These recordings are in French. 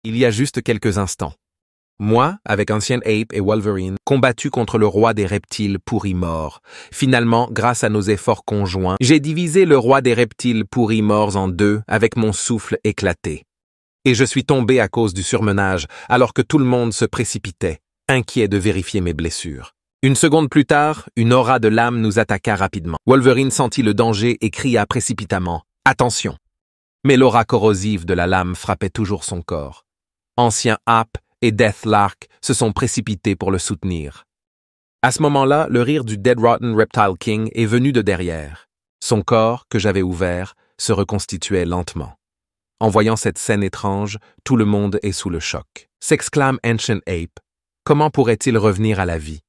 il y a juste quelques instants. Moi, avec Ancient Ape et Wolverine, combattu contre le roi des reptiles pourris morts. Finalement, grâce à nos efforts conjoints, j'ai divisé le roi des reptiles pourris morts en deux avec mon souffle éclaté. Et je suis tombé à cause du surmenage, alors que tout le monde se précipitait, inquiet de vérifier mes blessures. Une seconde plus tard, une aura de lame nous attaqua rapidement. Wolverine sentit le danger et cria précipitamment « Attention !» Mais l'aura corrosive de la lame frappait toujours son corps. Ancien Ape et Deathlark se sont précipités pour le soutenir. À ce moment-là, le rire du Dead Rotten Reptile King est venu de derrière. Son corps, que j'avais ouvert, se reconstituait lentement. En voyant cette scène étrange, tout le monde est sous le choc. S'exclame Ancient Ape. Comment pourrait-il revenir à la vie?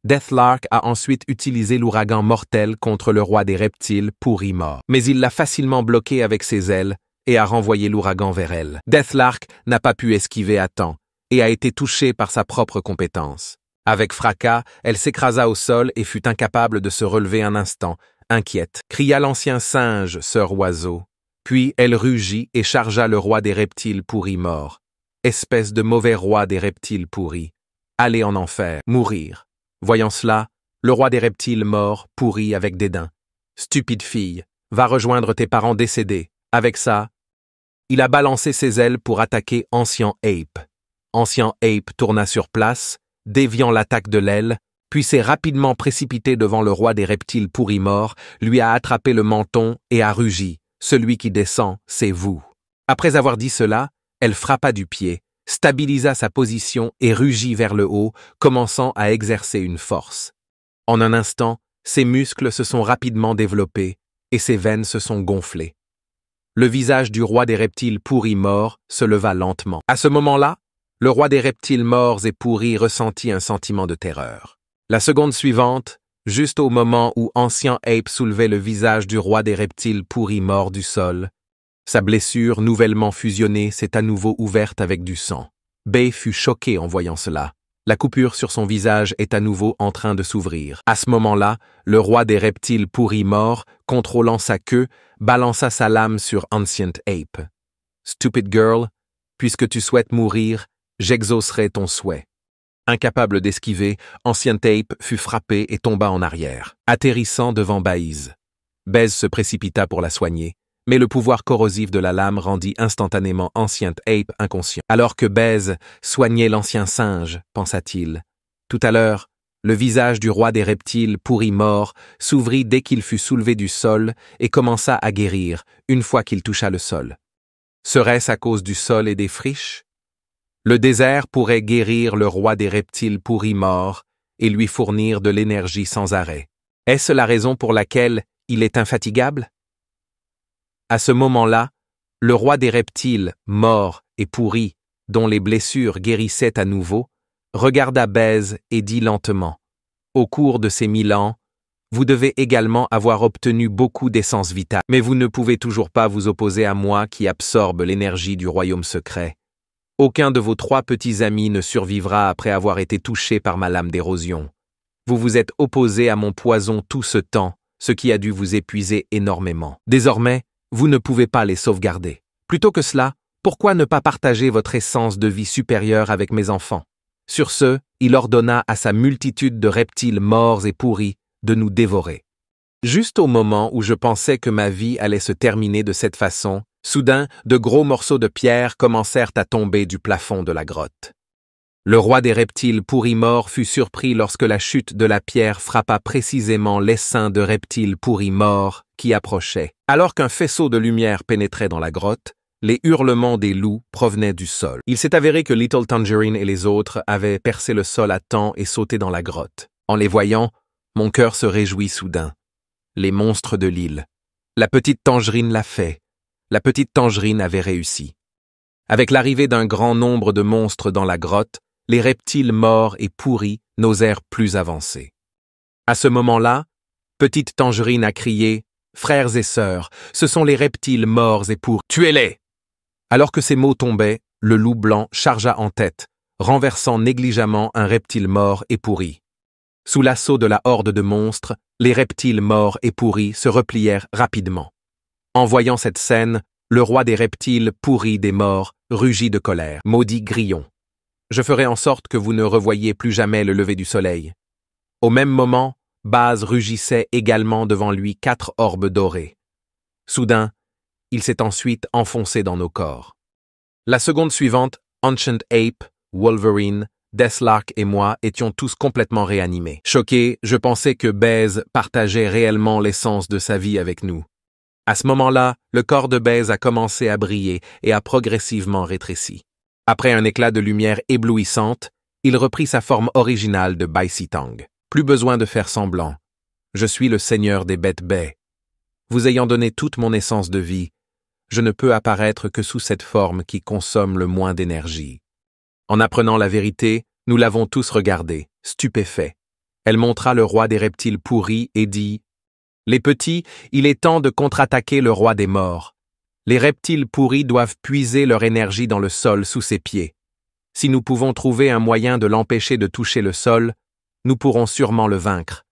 Deathlark a ensuite utilisé l'ouragan mortel contre le roi des reptiles pourri mort, mais il l'a facilement bloqué avec ses ailes et a renvoyé l'ouragan vers elle. Deathlark n'a pas pu esquiver à temps et a été touchée par sa propre compétence. Avec fracas, elle s'écrasa au sol et fut incapable de se relever un instant, inquiète. Cria l'ancien singe, sœur oiseau. Puis elle rugit et chargea le roi des reptiles pourris mort. Espèce de mauvais roi des reptiles pourris. Allez en enfer, mourir. Voyant cela, le roi des reptiles mort pourrit avec dédain. Stupide fille, va rejoindre tes parents décédés. Avec ça, il a balancé ses ailes pour attaquer Ancient Ape. Ancient Ape tourna sur place, déviant l'attaque de l'aile, puis s'est rapidement précipité devant le roi des reptiles pourris morts, lui a attrapé le menton et a rugi. Celui qui descend, c'est vous. Après avoir dit cela, elle frappa du pied, stabilisa sa position et rugit vers le haut, commençant à exercer une force. En un instant, ses muscles se sont rapidement développés et ses veines se sont gonflées. Le visage du roi des reptiles pourris morts se leva lentement. À ce moment-là, le roi des reptiles morts et pourris ressentit un sentiment de terreur. La seconde suivante, juste au moment où Ancient Ape soulevait le visage du roi des reptiles pourris mort du sol, sa blessure nouvellement fusionnée s'est à nouveau ouverte avec du sang. Bay fut choqué en voyant cela. La coupure sur son visage est à nouveau en train de s'ouvrir. À ce moment-là, le roi des reptiles pourris mort, contrôlant sa queue, balança sa lame sur Ancient Ape. « Stupid girl, puisque tu souhaites mourir, j'exaucerai ton souhait. » Incapable d'esquiver, Ancient Ape fut frappé et tomba en arrière, atterrissant devant Baze. Baze se précipita pour la soigner, mais le pouvoir corrosif de la lame rendit instantanément Ancient Ape inconscient. Alors que Baze soignait l'ancien singe, pensa-t-il. Tout à l'heure, le visage du roi des reptiles pourri mort s'ouvrit dès qu'il fut soulevé du sol et commença à guérir une fois qu'il toucha le sol. Serait-ce à cause du sol et des friches? Le désert pourrait guérir le roi des reptiles pourris mort et lui fournir de l'énergie sans arrêt. Est-ce la raison pour laquelle il est infatigable? À ce moment-là, le roi des reptiles, mort et pourri, dont les blessures guérissaient à nouveau, regarda Baze et dit lentement « Au cours de ces 1000 ans, vous devez également avoir obtenu beaucoup d'essence vitale, mais vous ne pouvez toujours pas vous opposer à moi qui absorbe l'énergie du royaume secret. Aucun de vos 3 petits amis ne survivra après avoir été touché par ma lame d'érosion. Vous vous êtes opposé à mon poison tout ce temps, ce qui a dû vous épuiser énormément. Désormais, vous ne pouvez pas les sauvegarder. Plutôt que cela, pourquoi ne pas partager votre essence de vie supérieure avec mes enfants? » Sur ce, il ordonna à sa multitude de reptiles morts et pourris de nous dévorer. Juste au moment où je pensais que ma vie allait se terminer de cette façon, soudain, de gros morceaux de pierre commencèrent à tomber du plafond de la grotte. Le roi des reptiles pourris morts fut surpris lorsque la chute de la pierre frappa précisément l'essaim de reptiles pourris morts qui approchaient. Alors qu'un faisceau de lumière pénétrait dans la grotte, les hurlements des loups provenaient du sol. Il s'est avéré que Little Tangerine et les autres avaient percé le sol à temps et sauté dans la grotte. En les voyant, mon cœur se réjouit soudain. Les monstres de l'île. La petite Tangerine l'a fait. La petite Tangerine avait réussi. Avec l'arrivée d'un grand nombre de monstres dans la grotte, les reptiles morts et pourris n'osèrent plus avancer. À ce moment-là, petite Tangerine a crié « Frères et sœurs, ce sont les reptiles morts et pourris, tuez-les !» Alors que ces mots tombaient, le loup blanc chargea en tête, renversant négligemment un reptile mort et pourri. Sous l'assaut de la horde de monstres, les reptiles morts et pourris se replièrent rapidement. En voyant cette scène, Le roi des reptiles, pourri des morts, rugit de colère. Maudit grillon. Je ferai en sorte que vous ne revoyiez plus jamais le lever du soleil. Au même moment, Baz rugissait également devant lui 4 orbes dorés. Soudain, il s'est ensuite enfoncé dans nos corps. La seconde suivante, Ancient Ape, Wolverine, Deathlark et moi étions tous complètement réanimés. Choqué, je pensais que Baz partageait réellement l'essence de sa vie avec nous. À ce moment-là, le corps de Baz a commencé à briller et a progressivement rétréci. Après un éclat de lumière éblouissante, il reprit sa forme originale de Bai Si Tang. Plus besoin de faire semblant. Je suis le seigneur des bêtes baies. Vous ayant donné toute mon essence de vie, je ne peux apparaître que sous cette forme qui consomme le moins d'énergie. En apprenant la vérité, nous l'avons tous regardée, stupéfaits. Elle montra le roi des reptiles pourris et dit « Les petits, il est temps de contre-attaquer le roi des morts. Les reptiles pourris doivent puiser leur énergie dans le sol sous ses pieds. Si nous pouvons trouver un moyen de l'empêcher de toucher le sol, nous pourrons sûrement le vaincre. »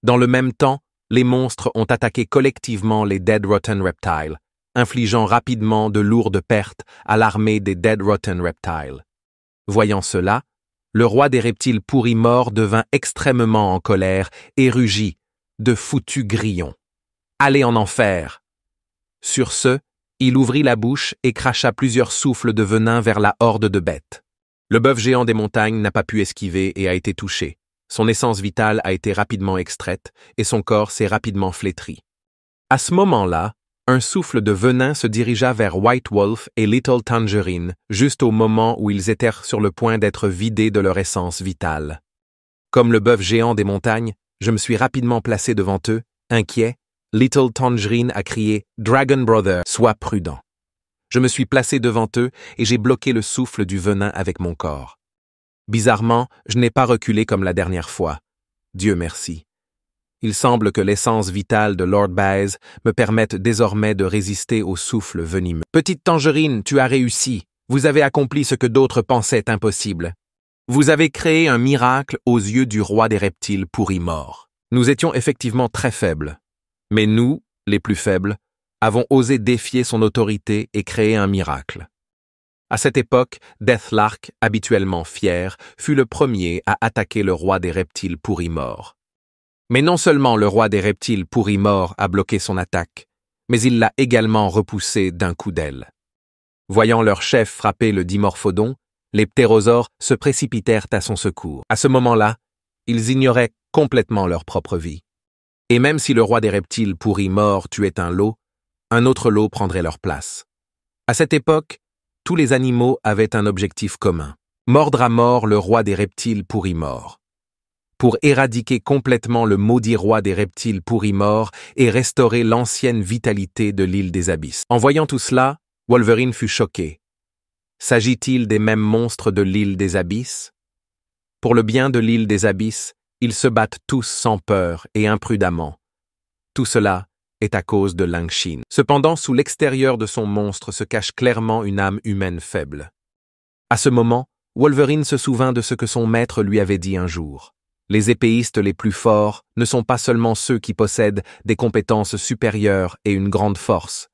Dans le même temps, les monstres ont attaqué collectivement les Dead Rotten Reptiles, infligeant rapidement de lourdes pertes à l'armée des Dead Rotten Reptiles. Voyant cela, le roi des reptiles pourris morts devint extrêmement en colère et rugit, de foutus grillons. « Allez en enfer !» Sur ce, il ouvrit la bouche et cracha plusieurs souffles de venin vers la horde de bêtes. Le bœuf géant des montagnes n'a pas pu esquiver et a été touché. Son essence vitale a été rapidement extraite et son corps s'est rapidement flétri. À ce moment-là, un souffle de venin se dirigea vers White Wolf et Little Tangerine, juste au moment où ils étaient sur le point d'être vidés de leur essence vitale. Comme le bœuf géant des montagnes, je me suis rapidement placé devant eux, inquiet. Little Tangerine a crié « Dragon Brother, sois prudent ». Je me suis placé devant eux et j'ai bloqué le souffle du venin avec mon corps. Bizarrement, je n'ai pas reculé comme la dernière fois. Dieu merci. Il semble que l'essence vitale de Lord Baz me permette désormais de résister au souffle venimeux. Petite Tangerine, tu as réussi. Vous avez accompli ce que d'autres pensaient impossible. Vous avez créé un miracle aux yeux du roi des reptiles pourris morts. Nous étions effectivement très faibles. Mais nous, les plus faibles, avons osé défier son autorité et créer un miracle. À cette époque, Deathlark, habituellement fier, fut le premier à attaquer le roi des reptiles pourris morts. Mais non seulement le roi des reptiles pourris morts a bloqué son attaque, mais il l'a également repoussé d'un coup d'aile. Voyant leur chef frapper le dimorphodon, les ptérosaures se précipitèrent à son secours. À ce moment-là, ils ignoraient complètement leur propre vie. Et même si le roi des reptiles pourris morts tuait un lot, un autre lot prendrait leur place. À cette époque, tous les animaux avaient un objectif commun, mordre à mort le roi des reptiles pourris morts. Pour éradiquer complètement le maudit roi des reptiles pourris morts et restaurer l'ancienne vitalité de l'île des Abysses. En voyant tout cela, Wolverine fut choqué. S'agit-il des mêmes monstres de l'île des Abysses? Pour le bien de l'île des Abysses, ils se battent tous sans peur et imprudemment. Tout cela est à cause de Lang Shin. Cependant, sous l'extérieur de son monstre se cache clairement une âme humaine faible. À ce moment, Wolverine se souvint de ce que son maître lui avait dit un jour. Les épéistes les plus forts ne sont pas seulement ceux qui possèdent des compétences supérieures et une grande force.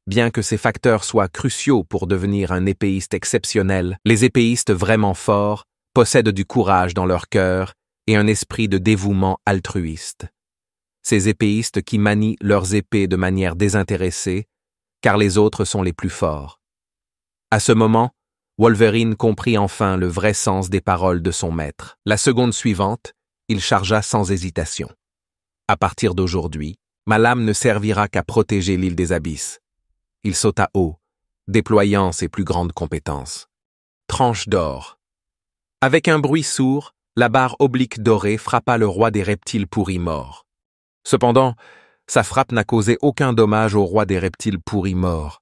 Bien que ces facteurs soient cruciaux pour devenir un épéiste exceptionnel, les épéistes vraiment forts possèdent du courage dans leur cœur et un esprit de dévouement altruiste. Ces épéistes qui manient leurs épées de manière désintéressée, car les autres sont les plus forts. À ce moment, Wolverine comprit enfin le vrai sens des paroles de son maître. La seconde suivante, il chargea sans hésitation. À partir d'aujourd'hui, ma lame ne servira qu'à protéger l'île des Abysses. Il sauta haut, déployant ses plus grandes compétences. Tranche d'or. Avec un bruit sourd, la barre oblique dorée frappa le roi des reptiles pourris morts. Cependant, sa frappe n'a causé aucun dommage au roi des reptiles pourris morts.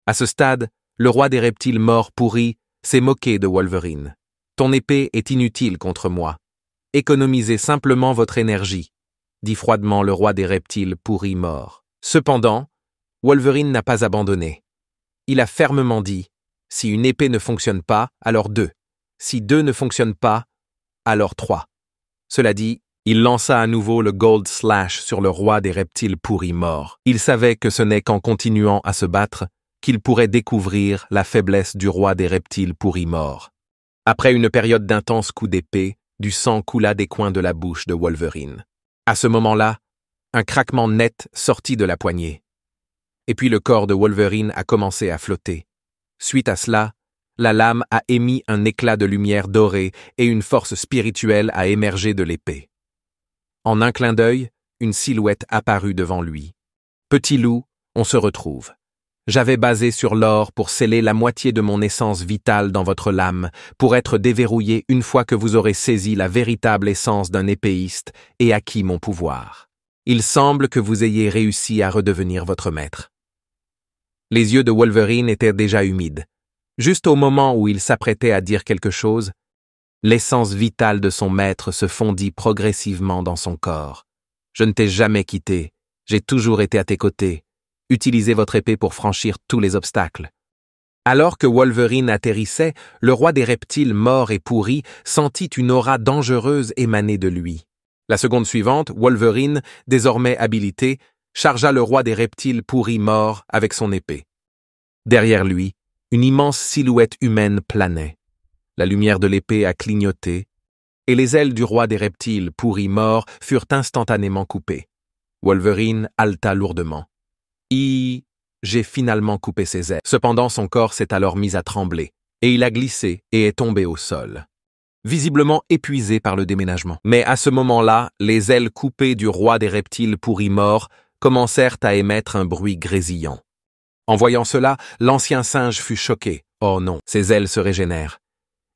À ce stade, le roi des reptiles morts pourris s'est moqué de Wolverine. « Ton épée est inutile contre moi. Économisez simplement votre énergie, » dit froidement le roi des reptiles pourris morts. Cependant, Wolverine n'a pas abandonné. Il a fermement dit « Si une épée ne fonctionne pas, alors 2. Si 2 ne fonctionnent pas, alors 3. » Cela dit, il lança à nouveau le Gold Slash sur le roi des reptiles pourris morts. Il savait que ce n'est qu'en continuant à se battre qu'il pourrait découvrir la faiblesse du roi des reptiles pourris morts. Après une période d'intenses coups d'épée, du sang coula des coins de la bouche de Wolverine. À ce moment-là, un craquement net sortit de la poignée. Et puis le corps de Wolverine a commencé à flotter. Suite à cela, la lame a émis un éclat de lumière dorée et une force spirituelle a émergé de l'épée. En un clin d'œil, une silhouette apparut devant lui. « Petit loup, on se retrouve. J'avais basé sur l'or pour sceller la moitié de mon essence vitale dans votre lame, pour être déverrouillé une fois que vous aurez saisi la véritable essence d'un épéiste et acquis mon pouvoir. Il semble que vous ayez réussi à redevenir votre maître. » Les yeux de Wolverine étaient déjà humides. Juste au moment où il s'apprêtait à dire quelque chose, l'essence vitale de son maître se fondit progressivement dans son corps. « Je ne t'ai jamais quitté, j'ai toujours été à tes côtés. Utilisez votre épée pour franchir tous les obstacles. » Alors que Wolverine atterrissait, le roi des reptiles mort et pourri sentit une aura dangereuse émaner de lui. La seconde suivante, Wolverine, désormais habilité, chargea le roi des reptiles pourris mort avec son épée. Derrière lui, une immense silhouette humaine planait. La lumière de l'épée a clignoté, et les ailes du roi des reptiles pourris mort furent instantanément coupées. Wolverine haleta lourdement. J'ai finalement coupé ses ailes. Cependant, son corps s'est alors mis à trembler, et il a glissé et est tombé au sol, visiblement épuisé par le déménagement. Mais à ce moment-là, les ailes coupées du roi des reptiles pourris mort commencèrent à émettre un bruit grésillant. En voyant cela, l'ancien singe fut choqué. Oh non, ses ailes se régénèrent.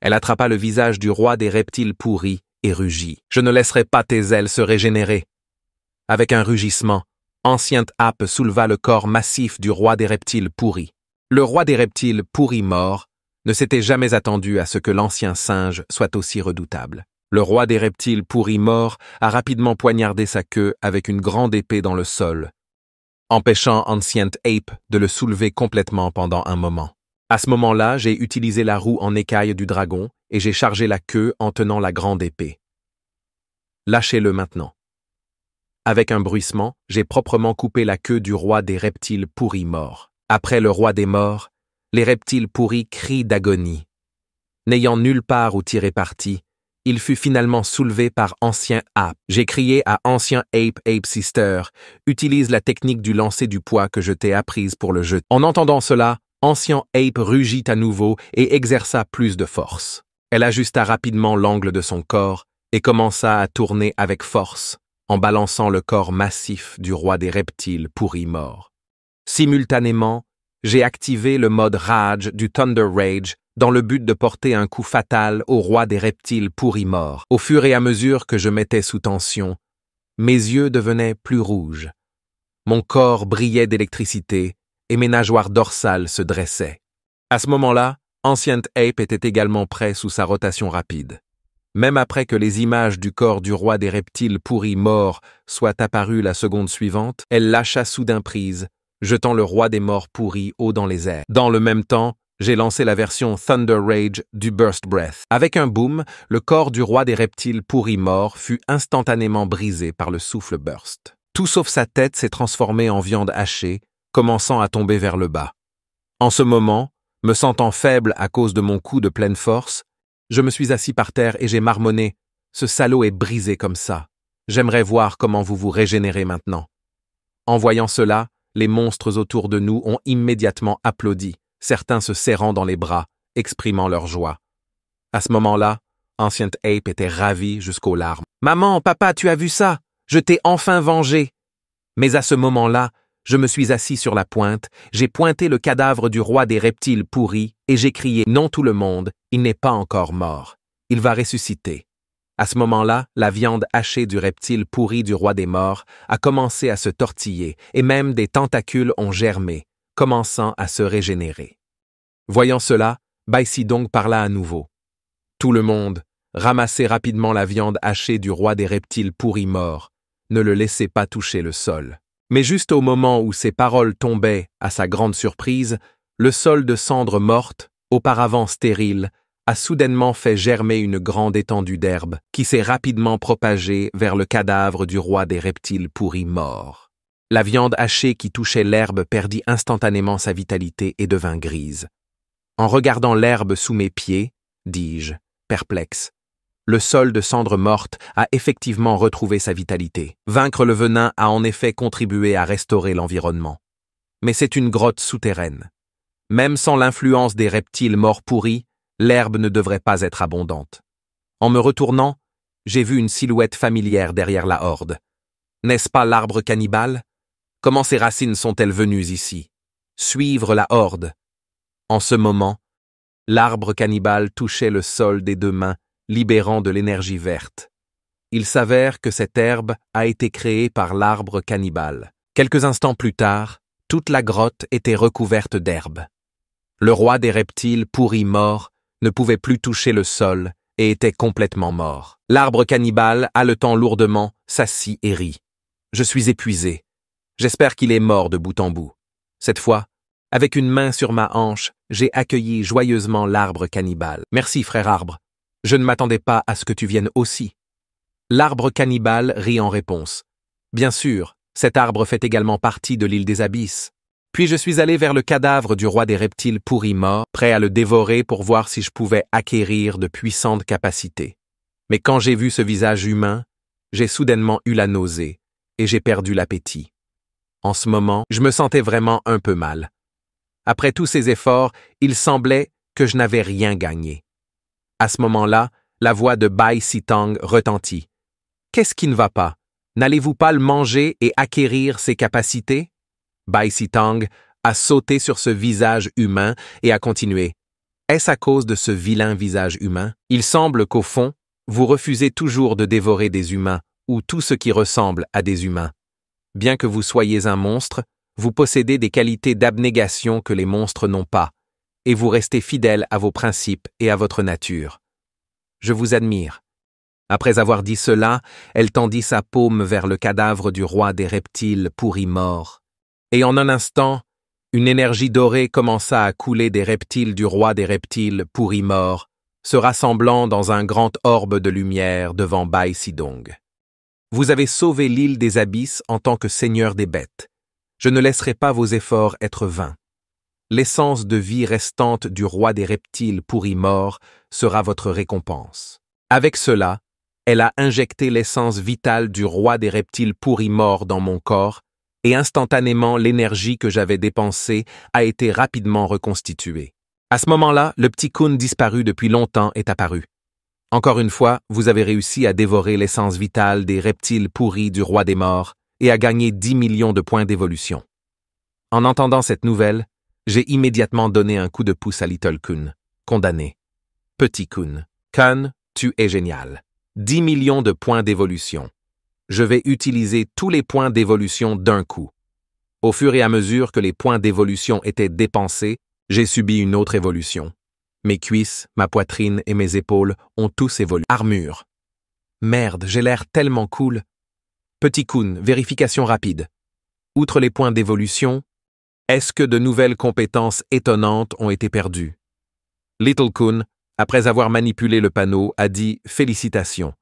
Elle attrapa le visage du roi des reptiles pourris et rugit. « Je ne laisserai pas tes ailes se régénérer. » Avec un rugissement, Ancient Ape souleva le corps massif du roi des reptiles pourris. Le roi des reptiles pourris mort ne s'était jamais attendu à ce que l'ancien singe soit aussi redoutable. Le roi des reptiles pourris mort a rapidement poignardé sa queue avec une grande épée dans le sol, empêchant Ancient Ape de le soulever complètement pendant un moment. À ce moment-là, j'ai utilisé la roue en écaille du dragon et j'ai chargé la queue en tenant la grande épée. Lâchez-le maintenant. Avec un bruissement, j'ai proprement coupé la queue du roi des reptiles pourris morts. Après le roi des morts, les reptiles pourris crient d'agonie. N'ayant nulle part où tirer parti, il fut finalement soulevé par Ancien Ape. J'ai crié à Ancien Ape Sister, utilise la technique du lancer du poids que je t'ai apprise pour le jeu. En entendant cela, Ancien Ape rugit à nouveau et exerça plus de force. Elle ajusta rapidement l'angle de son corps et commença à tourner avec force, en balançant le corps massif du roi des reptiles pourris mort. Simultanément, j'ai activé le mode Rage du Thunder Rage dans le but de porter un coup fatal au roi des reptiles pourris mort. Au fur et à mesure que je mettais sous tension, mes yeux devenaient plus rouges. Mon corps brillait d'électricité et mes nageoires dorsales se dressaient. À ce moment-là, Ancient Ape était également prêt sous sa rotation rapide. Même après que les images du corps du roi des reptiles pourris mort soient apparues la seconde suivante, elle lâcha soudain prise, jetant le roi des morts pourris haut dans les airs. Dans le même temps, j'ai lancé la version Thunder Rage du Burst Breath. Avec un boom, le corps du roi des reptiles pourris mort fut instantanément brisé par le souffle Burst. Tout sauf sa tête s'est transformé en viande hachée, commençant à tomber vers le bas. En ce moment, me sentant faible à cause de mon coup de pleine force, je me suis assis par terre et j'ai marmonné « Ce salaud est brisé comme ça. J'aimerais voir comment vous vous régénérez maintenant. » En voyant cela, les monstres autour de nous ont immédiatement applaudi, certains se serrant dans les bras, exprimant leur joie. À ce moment-là, Ancient Ape était ravi jusqu'aux larmes. « Maman, papa, tu as vu ça? Je t'ai enfin vengé. » Mais à ce moment-là, je me suis assis sur la pointe, j'ai pointé le cadavre du roi des reptiles pourris et j'ai crié « Non tout le monde, il n'est pas encore mort. Il va ressusciter. » À ce moment-là, la viande hachée du reptile pourri du roi des morts a commencé à se tortiller et même des tentacules ont germé, commençant à se régénérer. Voyant cela, Bai Sidong parla à nouveau. Tout le monde, ramassez rapidement la viande hachée du roi des reptiles pourris mort. Ne le laissez pas toucher le sol. Mais juste au moment où ces paroles tombaient, à sa grande surprise, le sol de cendres mortes, auparavant stérile, a soudainement fait germer une grande étendue d'herbe qui s'est rapidement propagée vers le cadavre du roi des reptiles pourris mort. La viande hachée qui touchait l'herbe perdit instantanément sa vitalité et devint grise. En regardant l'herbe sous mes pieds, dis-je, perplexe, le sol de cendres mortes a effectivement retrouvé sa vitalité. Vaincre le venin a en effet contribué à restaurer l'environnement. Mais c'est une grotte souterraine. Même sans l'influence des reptiles morts pourris, l'herbe ne devrait pas être abondante. En me retournant, j'ai vu une silhouette familière derrière la horde. N'est-ce pas l'arbre cannibale? Comment ses racines sont-elles venues ici? Suivre la horde. En ce moment, l'arbre cannibale touchait le sol des deux mains, libérant de l'énergie verte. Il s'avère que cette herbe a été créée par l'arbre cannibale. Quelques instants plus tard, toute la grotte était recouverte d'herbe. Le roi des reptiles pourri mort ne pouvait plus toucher le sol et était complètement mort. L'arbre cannibale, haletant lourdement, s'assit et rit. Je suis épuisé. J'espère qu'il est mort de bout en bout. Cette fois, avec une main sur ma hanche, j'ai accueilli joyeusement l'arbre cannibale. Merci, frère arbre. Je ne m'attendais pas à ce que tu viennes aussi. L'arbre cannibale rit en réponse. Bien sûr, cet arbre fait également partie de l'île des Abysses. Puis je suis allé vers le cadavre du roi des reptiles pourri mort, prêt à le dévorer pour voir si je pouvais acquérir de puissantes capacités. Mais quand j'ai vu ce visage humain, j'ai soudainement eu la nausée et j'ai perdu l'appétit. En ce moment, je me sentais vraiment un peu mal. Après tous ces efforts, il semblait que je n'avais rien gagné. À ce moment-là, la voix de Bai Sitang retentit. « Qu'est-ce qui ne va pas? N'allez-vous pas le manger et acquérir ses capacités ?» Bai Sitang a sauté sur ce visage humain et a continué. « Est-ce à cause de ce vilain visage humain? Il semble qu'au fond, vous refusez toujours de dévorer des humains ou tout ce qui ressemble à des humains. Bien que vous soyez un monstre, vous possédez des qualités d'abnégation que les monstres n'ont pas, et vous restez fidèle à vos principes et à votre nature. Je vous admire. » Après avoir dit cela, elle tendit sa paume vers le cadavre du roi des reptiles pourri mort. Et en un instant, une énergie dorée commença à couler des reptiles du roi des reptiles pourri mort, se rassemblant dans un grand orbe de lumière devant Bai Sidong. Vous avez sauvé l'île des Abysses en tant que seigneur des bêtes. Je ne laisserai pas vos efforts être vains. L'essence de vie restante du roi des reptiles pourri mort sera votre récompense. Avec cela, elle a injecté l'essence vitale du roi des reptiles pourri mort dans mon corps, et instantanément l'énergie que j'avais dépensée a été rapidement reconstituée. À ce moment-là, le petit Kun disparu depuis longtemps est apparu. Encore une fois, vous avez réussi à dévorer l'essence vitale des reptiles pourris du roi des morts et à gagner 10 millions de points d'évolution. En entendant cette nouvelle, j'ai immédiatement donné un coup de pouce à Little Kun, condamné. Petit Kun, Kun, tu es génial. 10 millions de points d'évolution. Je vais utiliser tous les points d'évolution d'un coup. Au fur et à mesure que les points d'évolution étaient dépensés, j'ai subi une autre évolution. Mes cuisses, ma poitrine et mes épaules ont tous évolué. Armure. Merde, j'ai l'air tellement cool. Petit Kun, vérification rapide. Outre les points d'évolution, est-ce que de nouvelles compétences étonnantes ont été perdues? Little Kun, après avoir manipulé le panneau, a dit « Félicitations.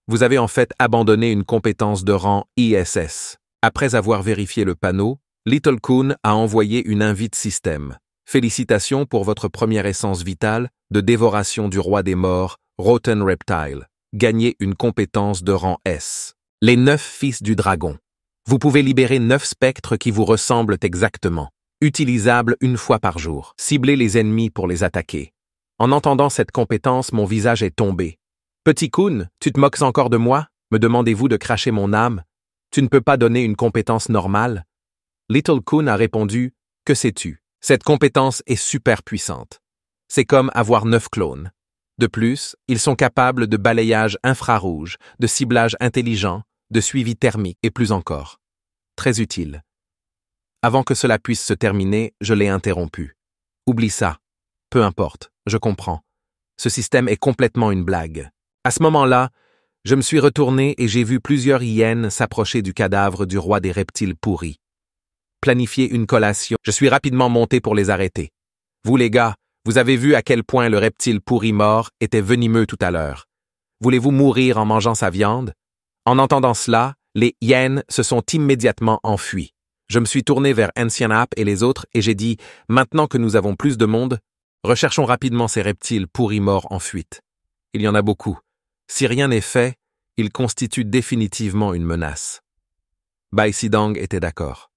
Vous avez en fait abandonné une compétence de rang ISS. » Après avoir vérifié le panneau, Little Kun a envoyé une invite système. Félicitations pour votre première essence vitale de dévoration du roi des morts, Rotten Reptile. Gagnez une compétence de rang S. Les 9 fils du dragon. Vous pouvez libérer 9 spectres qui vous ressemblent exactement. Utilisables une fois par jour. Ciblez les ennemis pour les attaquer. En entendant cette compétence, mon visage est tombé. Petit Kun, tu te moques encore de moi? Me demandez-vous de cracher mon âme? Tu ne peux pas donner une compétence normale? Little Kun a répondu, que sais-tu? Cette compétence est super puissante. C'est comme avoir 9 clones. De plus, ils sont capables de balayage infrarouge, de ciblage intelligent, de suivi thermique et plus encore. Très utile. Avant que cela puisse se terminer, je l'ai interrompu. Oublie ça. Peu importe, je comprends. Ce système est complètement une blague. À ce moment-là, je me suis retourné et j'ai vu plusieurs hyènes s'approcher du cadavre du roi des reptiles pourris. Planifier une collation, je suis rapidement monté pour les arrêter. Vous les gars, vous avez vu à quel point le reptile pourri mort était venimeux tout à l'heure. Voulez-vous mourir en mangeant sa viande? En entendant cela, les hyènes se sont immédiatement enfuies. Je me suis tourné vers Ancien Ape et les autres et j'ai dit « Maintenant que nous avons plus de monde, recherchons rapidement ces reptiles pourris morts en fuite. Il y en a beaucoup. Si rien n'est fait, ils constituent définitivement une menace. » Bai Sidong était d'accord.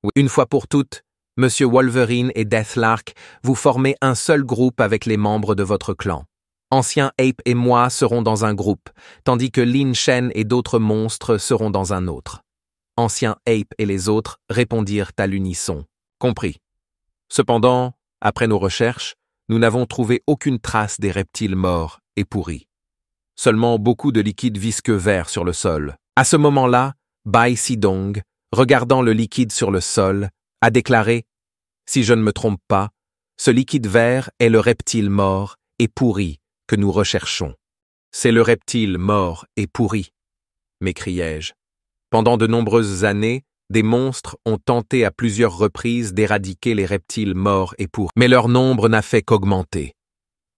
Oui, une fois pour toutes, Monsieur Wolverine et Deathlark, vous formez un seul groupe avec les membres de votre clan. Ancien Ape et moi serons dans un groupe, tandis que Lin Shen et d'autres monstres seront dans un autre. Ancien Ape et les autres répondirent à l'unisson. Compris. Cependant, après nos recherches, nous n'avons trouvé aucune trace des reptiles morts et pourris. Seulement beaucoup de liquide visqueux vert sur le sol. À ce moment-là, Bai Sidong, regardant le liquide sur le sol, a déclaré « Si je ne me trompe pas, ce liquide vert est le reptile mort et pourri que nous recherchons. » « C'est le reptile mort et pourri, m'écriai-je. Pendant de nombreuses années, des monstres ont tenté à plusieurs reprises d'éradiquer les reptiles morts et pourris, mais leur nombre n'a fait qu'augmenter.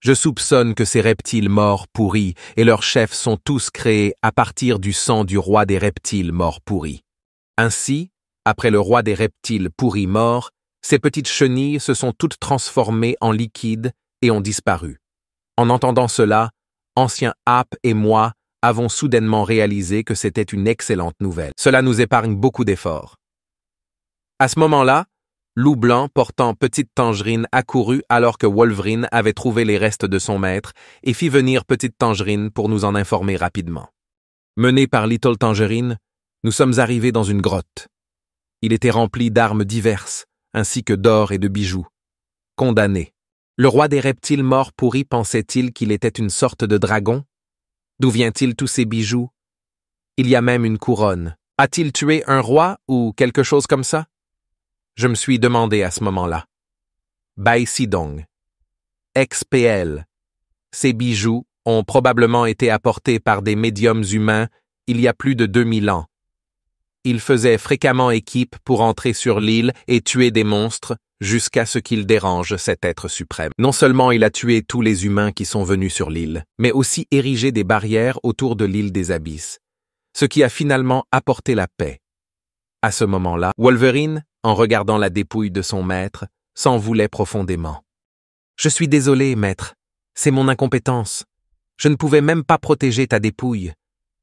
Je soupçonne que ces reptiles morts pourris et leurs chefs sont tous créés à partir du sang du roi des reptiles morts pourris. Ainsi, après le roi des reptiles pourris morts, ces petites chenilles se sont toutes transformées en liquide et ont disparu. En entendant cela, Ancien Ape et moi avons soudainement réalisé que c'était une excellente nouvelle. Cela nous épargne beaucoup d'efforts. À ce moment-là, Loup Blanc portant Petite Tangerine accourut alors que Wolverine avait trouvé les restes de son maître et fit venir Petite Tangerine pour nous en informer rapidement. Menés par Little Tangerine, nous sommes arrivés dans une grotte. Il était rempli d'armes diverses, ainsi que d'or et de bijoux. Condamné. Le roi des reptiles morts pourris pensait-il qu'il était une sorte de dragon? D'où vient-il tous ces bijoux? Il y a même une couronne. A-t-il tué un roi ou quelque chose comme ça? Je me suis demandé à ce moment-là. Bai Sidong. XPL. Ces bijoux ont probablement été apportés par des médiums humains il y a plus de 2000 ans. Ils faisaient fréquemment équipe pour entrer sur l'île et tuer des monstres jusqu'à ce qu'il dérange cet être suprême. Non seulement il a tué tous les humains qui sont venus sur l'île, mais aussi érigé des barrières autour de l'île des Abysses, ce qui a finalement apporté la paix. À ce moment-là, Wolverine, en regardant la dépouille de son maître, s'en voulait profondément. « Je suis désolé, maître. C'est mon incompétence. Je ne pouvais même pas protéger ta dépouille.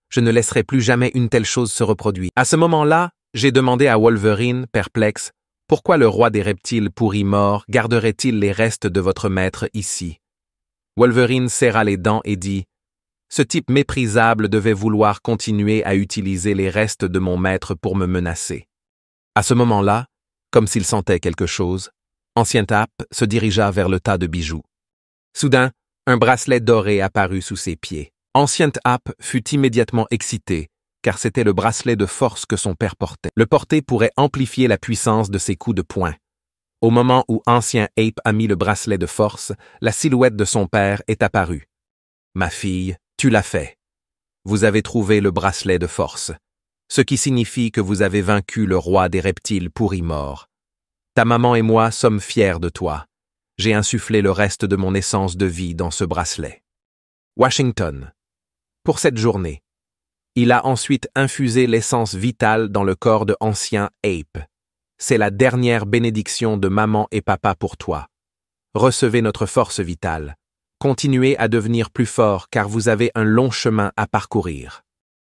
Je ne laisserai plus jamais une telle chose se reproduire. » À ce moment-là, j'ai demandé à Wolverine, perplexe, pourquoi le roi des reptiles pourris morts garderait-il les restes de votre maître ici? Wolverine serra les dents et dit « Ce type méprisable devait vouloir continuer à utiliser les restes de mon maître pour me menacer. » À ce moment-là, comme s'il sentait quelque chose, Ancien Ape se dirigea vers le tas de bijoux. Soudain, un bracelet doré apparut sous ses pieds. Ancien Ape fut immédiatement excité, car c'était le bracelet de force que son père portait. Le porter pourrait amplifier la puissance de ses coups de poing. Au moment où Ancien Ape a mis le bracelet de force, la silhouette de son père est apparue. « Ma fille, tu l'as fait. Vous avez trouvé le bracelet de force, ce qui signifie que vous avez vaincu le roi des reptiles pourris morts. Ta maman et moi sommes fiers de toi. J'ai insufflé le reste de mon essence de vie dans ce bracelet. » Washington. Pour cette journée, il a ensuite infusé l'essence vitale dans le corps de Ancien Ape. C'est la dernière bénédiction de maman et papa pour toi. Recevez notre force vitale. Continuez à devenir plus fort car vous avez un long chemin à parcourir.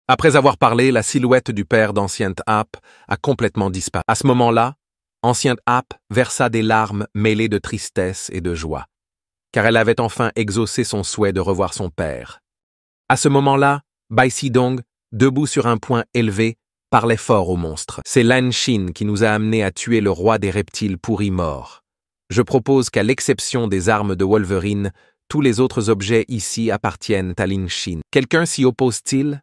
Après avoir parlé, la silhouette du père d'Ancien Ape a complètement disparu. À ce moment-là, Ancien Ape versa des larmes mêlées de tristesse et de joie, car elle avait enfin exaucé son souhait de revoir son père. À ce moment-là, Bai Sidong, debout sur un point élevé, parlait fort au monstre. C'est Lan Shin qui nous a amenés à tuer le roi des reptiles pourris morts. Je propose qu'à l'exception des armes de Wolverine, tous les autres objets ici appartiennent à Lan Shin. Quelqu'un s'y oppose-t-il?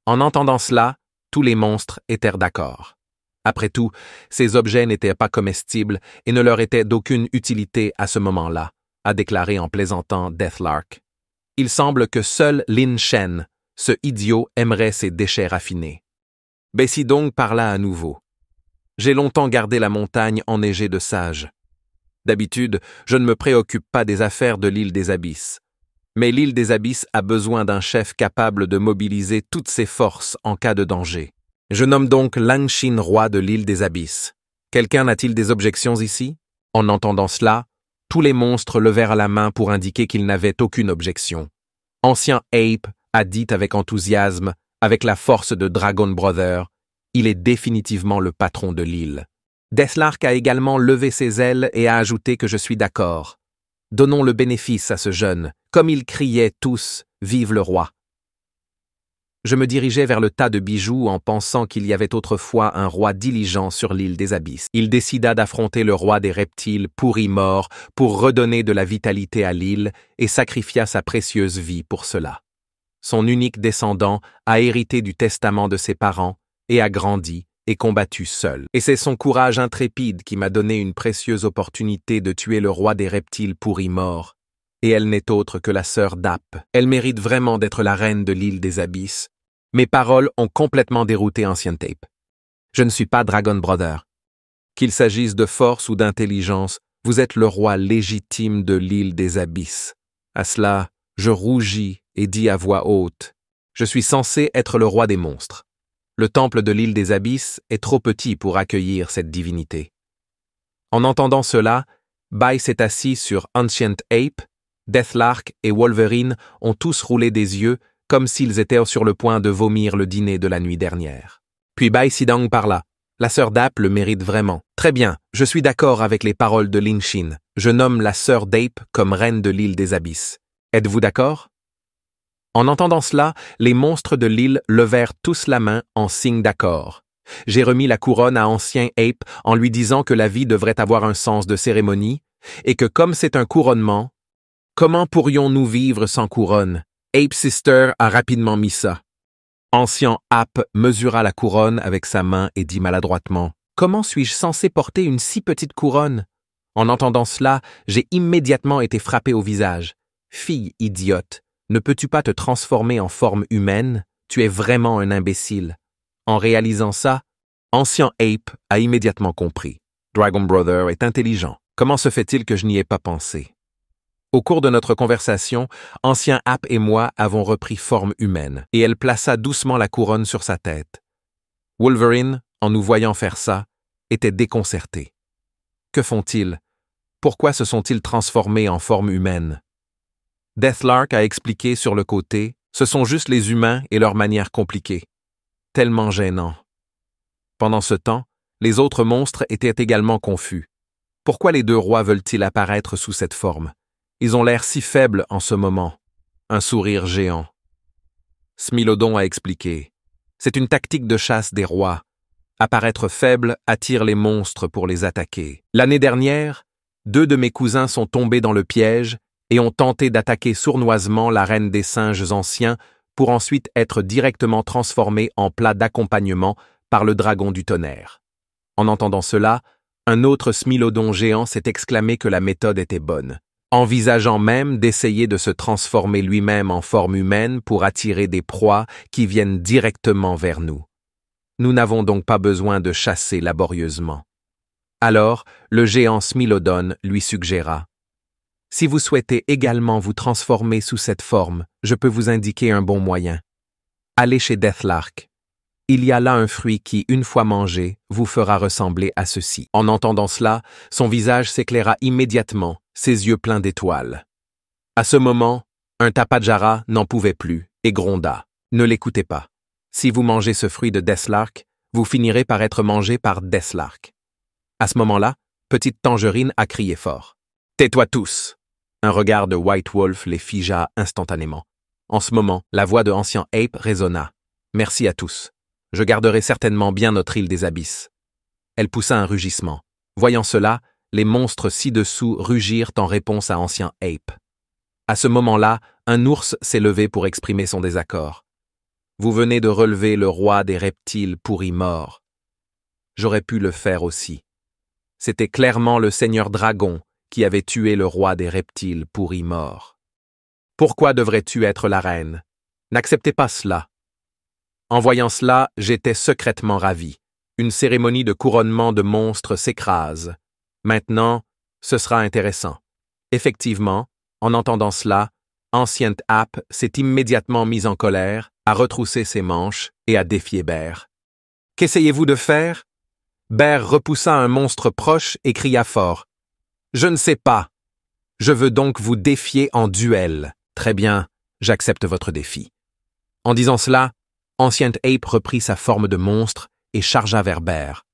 En entendant cela, tous les monstres étaient d'accord. Après tout, ces objets n'étaient pas comestibles et ne leur étaient d'aucune utilité à ce moment-là, a déclaré en plaisantant Deathlark. Il semble que seul Lin Shen, ce idiot, aimerait ces déchets raffinés. Bai Sidong parla à nouveau. J'ai longtemps gardé la montagne enneigée de sages. D'habitude, je ne me préoccupe pas des affaires de l'île des Abysses. Mais l'île des Abysses a besoin d'un chef capable de mobiliser toutes ses forces en cas de danger. Je nomme donc Langshin roi de l'île des Abysses. Quelqu'un n'a-t-il des objections ici? En entendant cela, tous les monstres levèrent la main pour indiquer qu'ils n'avaient aucune objection. Ancien Ape a dit avec enthousiasme, avec la force de Dragon Brother, il est définitivement le patron de l'île. Deathlark a également levé ses ailes et a ajouté que je suis d'accord. Donnons le bénéfice à ce jeune, comme ils criaient tous « Vive le roi !» Je me dirigeais vers le tas de bijoux en pensant qu'il y avait autrefois un roi diligent sur l'île des Abysses. Il décida d'affronter le roi des reptiles pourri mort pour redonner de la vitalité à l'île et sacrifia sa précieuse vie pour cela. Son unique descendant a hérité du testament de ses parents et a grandi et combattu seul. Et c'est son courage intrépide qui m'a donné une précieuse opportunité de tuer le roi des reptiles pourri mort. Et elle n'est autre que la sœur d'Ap. Elle mérite vraiment d'être la reine de l'île des Abysses. Mes paroles ont complètement dérouté Ancien Ape. Je ne suis pas Dragon Brother. Qu'il s'agisse de force ou d'intelligence, vous êtes le roi légitime de l'île des Abysses. À cela, je rougis et dis à voix haute, je suis censé être le roi des monstres. Le temple de l'île des Abysses est trop petit pour accueillir cette divinité. En entendant cela, Bai s'est assis sur Ancient Ape, Deathlark et Wolverine ont tous roulé des yeux comme s'ils étaient sur le point de vomir le dîner de la nuit dernière. Puis Bai Sidang parla. La sœur d'Ape le mérite vraiment. Très bien, je suis d'accord avec les paroles de Linshin. Je nomme la sœur d'Ape comme reine de l'île des Abysses. Êtes-vous d'accord? En entendant cela, les monstres de l'île levèrent tous la main en signe d'accord. J'ai remis la couronne à Ancien Ape en lui disant que la vie devrait avoir un sens de cérémonie et que comme c'est un couronnement, comment pourrions-nous vivre sans couronne? Ape Sister a rapidement mis ça. Ancien Ape mesura la couronne avec sa main et dit maladroitement « Comment suis-je censé porter une si petite couronne ?» En entendant cela, j'ai immédiatement été frappé au visage. « Fille idiote, ne peux-tu pas te transformer en forme humaine? Tu es vraiment un imbécile. » En réalisant ça, Ancien Ape a immédiatement compris. Dragon Brother est intelligent. Comment se fait-il que je n'y ai pas pensé? Au cours de notre conversation, Ancien Ape et moi avons repris forme humaine, et elle plaça doucement la couronne sur sa tête. Wolverine, en nous voyant faire ça, était déconcerté. Que font-ils? Pourquoi se sont-ils transformés en forme humaine? Deathlark a expliqué sur le côté, ce sont juste les humains et leur manière compliquée. Tellement gênant. Pendant ce temps, les autres monstres étaient également confus. Pourquoi les deux rois veulent-ils apparaître sous cette forme? Ils ont l'air si faibles en ce moment. Un sourire géant. Smilodon a expliqué. C'est une tactique de chasse des rois. Apparaître faible attire les monstres pour les attaquer. L'année dernière, 2 de mes cousins sont tombés dans le piège et ont tenté d'attaquer sournoisement la reine des singes anciens pour ensuite être directement transformés en plat d'accompagnement par le dragon du tonnerre. En entendant cela, un autre Smilodon géant s'est exclamé que la méthode était bonne, envisageant même d'essayer de se transformer lui-même en forme humaine pour attirer des proies qui viennent directement vers nous. Nous n'avons donc pas besoin de chasser laborieusement. Alors, le géant Smilodon lui suggéra « Si vous souhaitez également vous transformer sous cette forme, je peux vous indiquer un bon moyen. Allez chez Deathlark. Il y a là un fruit qui, une fois mangé, vous fera ressembler à ceci. » En entendant cela, son visage s'éclaira immédiatement, ses yeux pleins d'étoiles. À ce moment, un Tapajara n'en pouvait plus et gronda. Ne l'écoutez pas. Si vous mangez ce fruit de Deathlark, vous finirez par être mangé par Deathlark. À ce moment-là, Petite Tangerine a crié fort. « Tais-toi tous !» Un regard de White Wolf les figea instantanément. En ce moment, la voix de Ancien Ape résonna. « Merci à tous. Je garderai certainement bien notre île des Abysses. » Elle poussa un rugissement. Voyant cela, les monstres ci-dessous rugirent en réponse à Ancien Ape. À ce moment-là, un ours s'est levé pour exprimer son désaccord. « Vous venez de relever le roi des reptiles pourris morts. J'aurais pu le faire aussi. C'était clairement le Seigneur Dragon qui avait tué le roi des reptiles pourris morts. Pourquoi devrais-tu être la reine? N'acceptez pas cela. » En voyant cela, j'étais secrètement ravi. Une cérémonie de couronnement de monstres s'écrase. Maintenant, ce sera intéressant. Effectivement, en entendant cela, Ancient Ape s'est immédiatement mise en colère, a retroussé ses manches et a défié Bear. Qu'essayez-vous de faire? Bear repoussa un monstre proche et cria fort. Je ne sais pas. Je veux donc vous défier en duel. Très bien, j'accepte votre défi. En disant cela, Ancient Ape reprit sa forme de monstre et chargea vers Bear.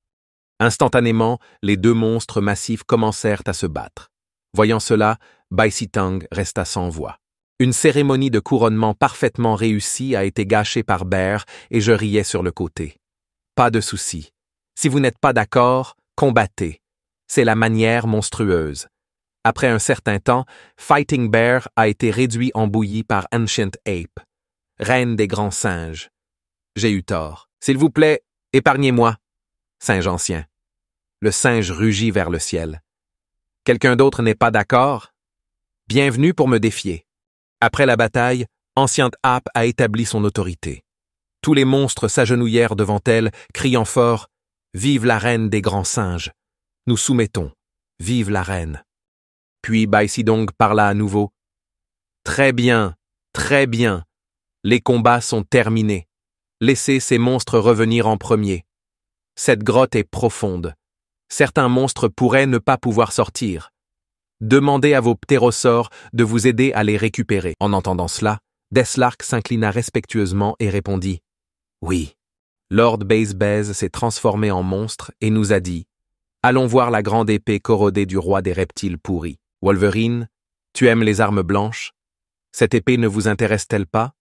Instantanément, les deux monstres massifs commencèrent à se battre. Voyant cela, Bai Sitang resta sans voix. Une cérémonie de couronnement parfaitement réussie a été gâchée par Bear et je riais sur le côté. Pas de souci. Si vous n'êtes pas d'accord, combattez. C'est la manière monstrueuse. Après un certain temps, Fighting Bear a été réduit en bouillie par Ancient Ape, reine des grands singes. J'ai eu tort. S'il vous plaît, épargnez-moi. Singe ancien. Le singe rugit vers le ciel. Quelqu'un d'autre n'est pas d'accord? Bienvenue pour me défier. Après la bataille, Ancient Ape a établi son autorité. Tous les monstres s'agenouillèrent devant elle, criant fort « Vive la reine des grands singes! Nous soumettons. Vive la reine! » Puis Bai Sidong parla à nouveau. « Très bien, très bien. Les combats sont terminés. Laissez ces monstres revenir en premier. Cette grotte est profonde. Certains monstres pourraient ne pas pouvoir sortir. Demandez à vos ptérosaures de vous aider à les récupérer. » En entendant cela, Deathlark s'inclina respectueusement et répondit « Oui. » Lord Baze s'est transformé en monstre et nous a dit « Allons voir la grande épée corrodée du roi des reptiles pourris. Wolverine, tu aimes les armes blanches? Cette épée ne vous intéresse-t-elle pas? »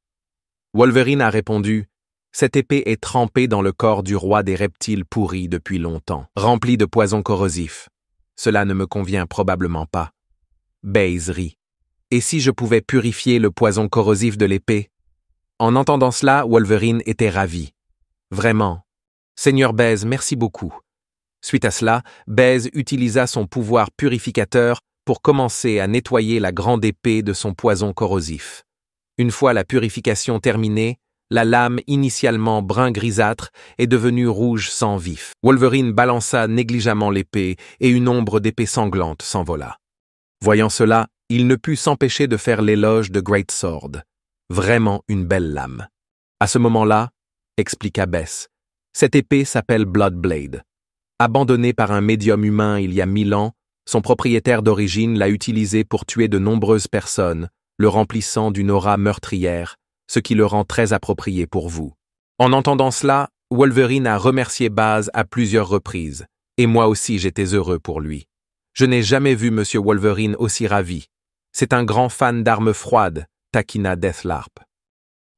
Wolverine a répondu « Cette épée est trempée dans le corps du roi des reptiles pourris depuis longtemps, remplie de poison corrosif. Cela ne me convient probablement pas. » Baze rit. « Et si je pouvais purifier le poison corrosif de l'épée? » En entendant cela, Wolverine était ravi. Vraiment. Seigneur Baze, merci beaucoup. Suite à cela, Baze utilisa son pouvoir purificateur pour commencer à nettoyer la grande épée de son poison corrosif. Une fois la purification terminée, la lame initialement brun grisâtre est devenue rouge sang vif. Wolverine balança négligemment l'épée et une ombre d'épée sanglante s'envola. Voyant cela, il ne put s'empêcher de faire l'éloge de Great Sword. Vraiment une belle lame. À ce moment-là, expliqua Bess, cette épée s'appelle Bloodblade. Abandonnée par un médium humain il y a 1000 ans, son propriétaire d'origine l'a utilisée pour tuer de nombreuses personnes, le remplissant d'une aura meurtrière, ce qui le rend très approprié pour vous. En entendant cela, Wolverine a remercié Baz à plusieurs reprises, et moi aussi j'étais heureux pour lui. Je n'ai jamais vu Monsieur Wolverine aussi ravi. C'est un grand fan d'armes froides, taquina Deathlark.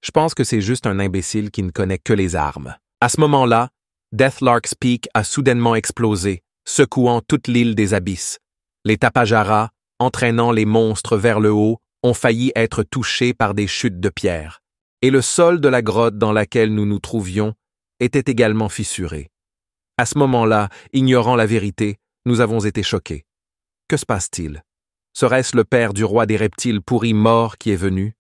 Je pense que c'est juste un imbécile qui ne connaît que les armes. À ce moment-là, Deathlark's Peak a soudainement explosé, secouant toute l'île des abysses. Les Tapajara, entraînant les monstres vers le haut, ont failli être touchés par des chutes de pierre. Et le sol de la grotte dans laquelle nous nous trouvions était également fissuré. À ce moment-là, ignorant la vérité, nous avons été choqués. Que se passe-t-il? Serait-ce le père du roi des reptiles pourris mort qui est venu?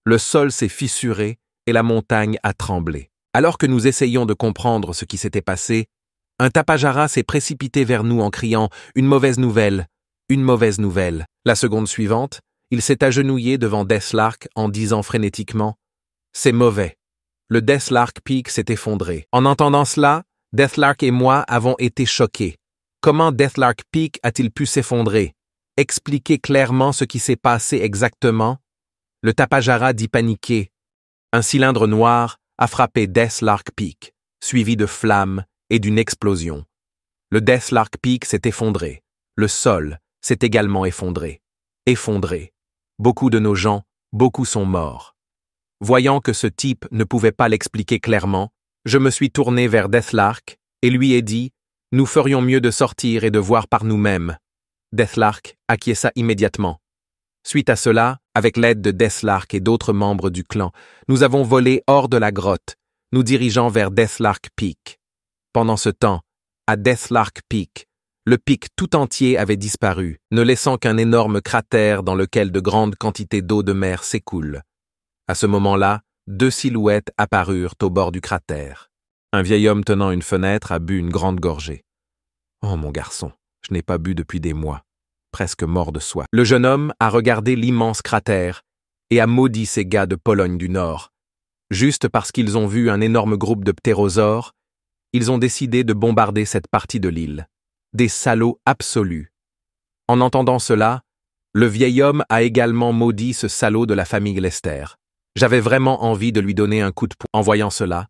Le sol s'est fissuré et la montagne a tremblé. Alors que nous essayions de comprendre ce qui s'était passé, un Tapajara s'est précipité vers nous en criant « Une mauvaise nouvelle! Une mauvaise nouvelle !» La seconde suivante, il s'est agenouillé devant Deathlark en disant frénétiquement « C'est mauvais. » Le Deathlark Peak s'est effondré. En entendant cela, Deathlark et moi avons été choqués. Comment Deathlark Peak a-t-il pu s'effondrer? Expliquez clairement ce qui s'est passé exactement. Le Tapajara dit paniqué. Un cylindre noir a frappé Deathlark Peak, suivi de flammes et d'une explosion. Le Deathlark Peak s'est effondré. Le sol s'est également effondré. Effondré. Beaucoup de nos gens, beaucoup sont morts. Voyant que ce type ne pouvait pas l'expliquer clairement, je me suis tourné vers Deathlark et lui ai dit « Nous ferions mieux de sortir et de voir par nous-mêmes. » Deathlark acquiesça immédiatement. Suite à cela, avec l'aide de Deathlark et d'autres membres du clan, nous avons volé hors de la grotte, nous dirigeant vers Deathlark Peak. Pendant ce temps, à Deathlark Peak, le pic tout entier avait disparu, ne laissant qu'un énorme cratère dans lequel de grandes quantités d'eau de mer s'écoulent. À ce moment-là, 2 silhouettes apparurent au bord du cratère. Un vieil homme tenant une fenêtre a bu une grande gorgée. « Oh mon garçon, je n'ai pas bu depuis des mois. » Presque mort de soif. Le jeune homme a regardé l'immense cratère et a maudit ces gars de Pologne du Nord. Juste parce qu'ils ont vu un énorme groupe de ptérosaures, Ils ont décidé de bombarder cette partie de l'île. Des salauds absolus. En entendant cela, le vieil homme a également maudit ce salaud de la famille Lester. J'avais vraiment envie de lui donner un coup de poing. En voyant cela,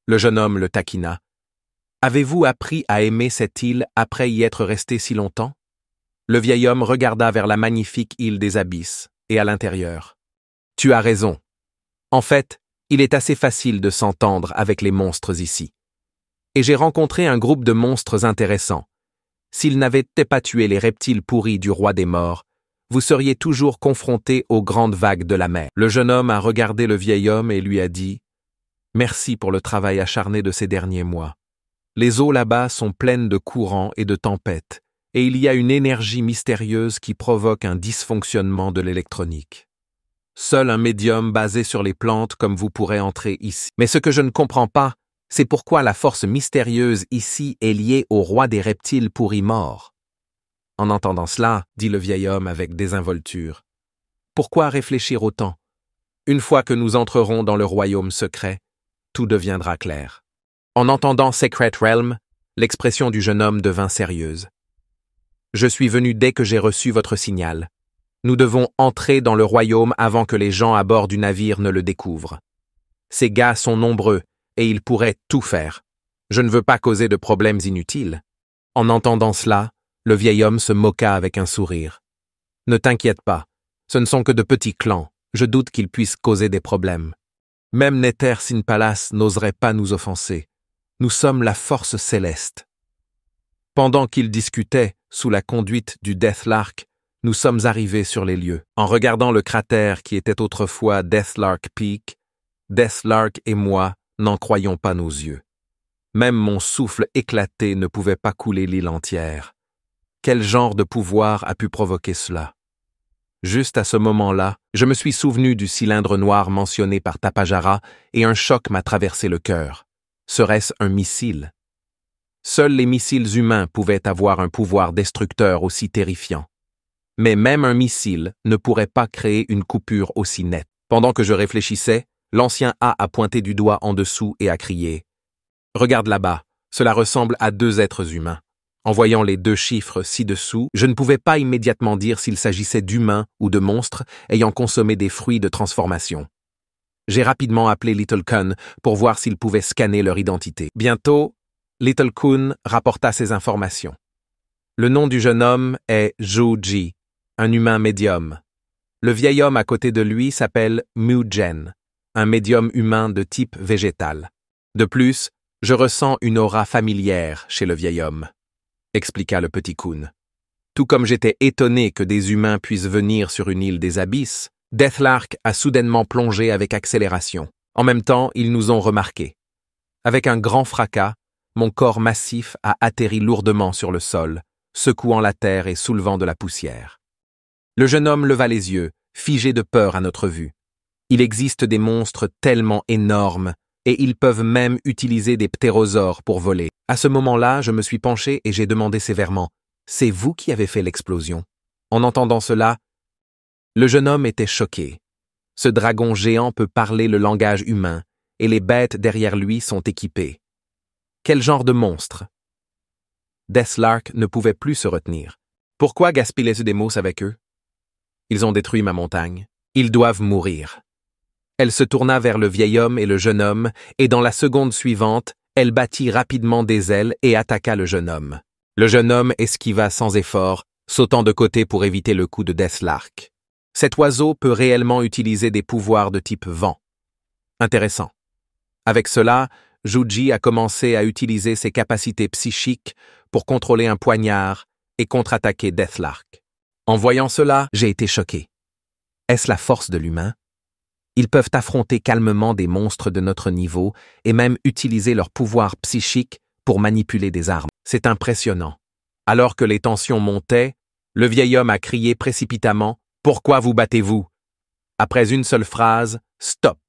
le jeune homme le taquina. « Avez-vous appris à aimer cette île après y être resté si longtemps ?» Le vieil homme regarda vers la magnifique île des abysses, et à l'intérieur. « Tu as raison. En fait, il est assez facile de s'entendre avec les monstres ici. Et j'ai rencontré un groupe de monstres intéressants. S'ils n'avaient pas tué les reptiles pourris du roi des morts, vous seriez toujours confrontés aux grandes vagues de la mer. » Le jeune homme a regardé le vieil homme et lui a dit « Merci pour le travail acharné de ces derniers mois. Les eaux là-bas sont pleines de courants et de tempêtes, et il y a une énergie mystérieuse qui provoque un dysfonctionnement de l'électronique. Seul un médium basé sur les plantes comme vous pourrez entrer ici. Mais ce que je ne comprends pas, c'est pourquoi la force mystérieuse ici est liée au roi des reptiles pourris morts. » En entendant cela, dit le vieil homme avec désinvolture, « Pourquoi réfléchir autant? Une fois que nous entrerons dans le royaume secret, tout deviendra clair. » En entendant Secret Realm, l'expression du jeune homme devint sérieuse. « Je suis venu dès que j'ai reçu votre signal. Nous devons entrer dans le royaume avant que les gens à bord du navire ne le découvrent. Ces gars sont nombreux et ils pourraient tout faire. Je ne veux pas causer de problèmes inutiles. » En entendant cela, le vieil homme se moqua avec un sourire. « Ne t'inquiète pas, ce ne sont que de petits clans. Je doute qu'ils puissent causer des problèmes. Même Nether Sin Palace n'oserait pas nous offenser. Nous sommes la force céleste. » Pendant qu'ils discutaient, sous la conduite du Deathlark, nous sommes arrivés sur les lieux. En regardant le cratère qui était autrefois Deathlark Peak, Deathlark et moi n'en croyions pas nos yeux. Même mon souffle éclaté ne pouvait pas couler l'île entière. Quel genre de pouvoir a pu provoquer cela? Juste à ce moment-là, je me suis souvenu du cylindre noir mentionné par Tapajara et un choc m'a traversé le cœur. Serait-ce un missile? Seuls les missiles humains pouvaient avoir un pouvoir destructeur aussi terrifiant. Mais même un missile ne pourrait pas créer une coupure aussi nette. Pendant que je réfléchissais, l'ancien a pointé du doigt en dessous et a crié « Regarde là-bas, cela ressemble à 2 êtres humains. » En voyant les 2 chiffres ci-dessous, je ne pouvais pas immédiatement dire s'il s'agissait d'humains ou de monstres ayant consommé des fruits de transformation. J'ai rapidement appelé Little Kun pour voir s'il pouvait scanner leur identité. Bientôt, Little Kun rapporta ces informations. Le nom du jeune homme est Zhu-Ji, un humain médium. Le vieil homme à côté de lui s'appelle Mu-Gen, un médium humain de type végétal. De plus, je ressens une aura familière chez le vieil homme, expliqua le petit Kun. Tout comme j'étais étonné que des humains puissent venir sur une île des abysses, Deathlark a soudainement plongé avec accélération. En même temps, ils nous ont remarqués. Avec un grand fracas, mon corps massif a atterri lourdement sur le sol, secouant la terre et soulevant de la poussière. Le jeune homme leva les yeux, figé de peur à notre vue. Il existe des monstres tellement énormes, et ils peuvent même utiliser des ptérosaures pour voler. À ce moment-là, je me suis penché et j'ai demandé sévèrement « C'est vous qui avez fait l'explosion ?» En entendant cela, le jeune homme était choqué. Ce dragon géant peut parler le langage humain, et les bêtes derrière lui sont équipées. Quel genre de monstre? Deathlark ne pouvait plus se retenir. Pourquoi gaspiller des mots avec eux? Ils ont détruit ma montagne. Ils doivent mourir. Elle se tourna vers le vieil homme et le jeune homme, et dans la seconde suivante, elle battit rapidement des ailes et attaqua le jeune homme. Le jeune homme esquiva sans effort, sautant de côté pour éviter le coup de Deathlark. Cet oiseau peut réellement utiliser des pouvoirs de type vent. Intéressant. Avec cela, Zhu-Ji a commencé à utiliser ses capacités psychiques pour contrôler un poignard et contre-attaquer Deathlark. En voyant cela, j'ai été choqué. Est-ce la force de l'humain? Ils peuvent affronter calmement des monstres de notre niveau et même utiliser leur pouvoir psychique pour manipuler des armes. C'est impressionnant. Alors que les tensions montaient, le vieil homme a crié précipitamment « Pourquoi vous battez-vous » Après une seule phrase « Stop !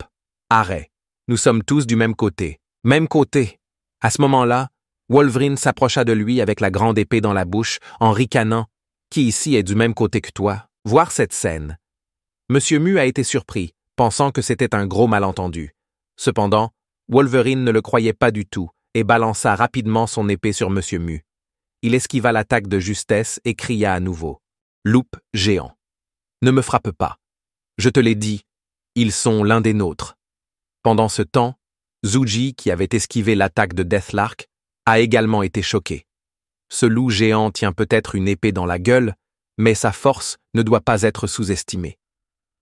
Arrêt ! Nous sommes tous du même côté. Même côté !» À ce moment-là, Wolverine s'approcha de lui avec la grande épée dans la bouche en ricanant « Qui ici est du même côté que toi ?» Voir cette scène. Monsieur Mu a été surpris, pensant que c'était un gros malentendu. Cependant, Wolverine ne le croyait pas du tout et balança rapidement son épée sur Monsieur Mu. Il esquiva l'attaque de justesse et cria à nouveau. « Loup géant. Ne me frappe pas. Je te l'ai dit, ils sont l'un des nôtres. » Pendant ce temps, Zhuji, qui avait esquivé l'attaque de Deathlark, a également été choqué. Ce loup géant tient peut-être une épée dans la gueule, mais sa force ne doit pas être sous-estimée.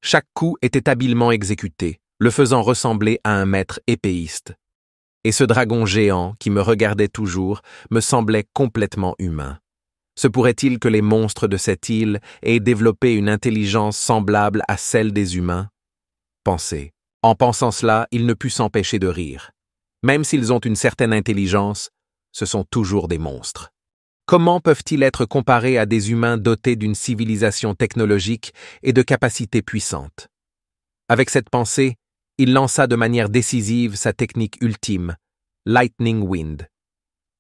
Chaque coup était habilement exécuté, le faisant ressembler à un maître épéiste. Et ce dragon géant, qui me regardait toujours, me semblait complètement humain. Se pourrait-il que les monstres de cette île aient développé une intelligence semblable à celle des humains? Pensez. En pensant cela, il ne put s'empêcher de rire. Même s'ils ont une certaine intelligence, ce sont toujours des monstres. Comment peuvent-ils être comparés à des humains dotés d'une civilisation technologique et de capacités puissantes? Avec cette pensée, il lança de manière décisive sa technique ultime, Lightning Wind.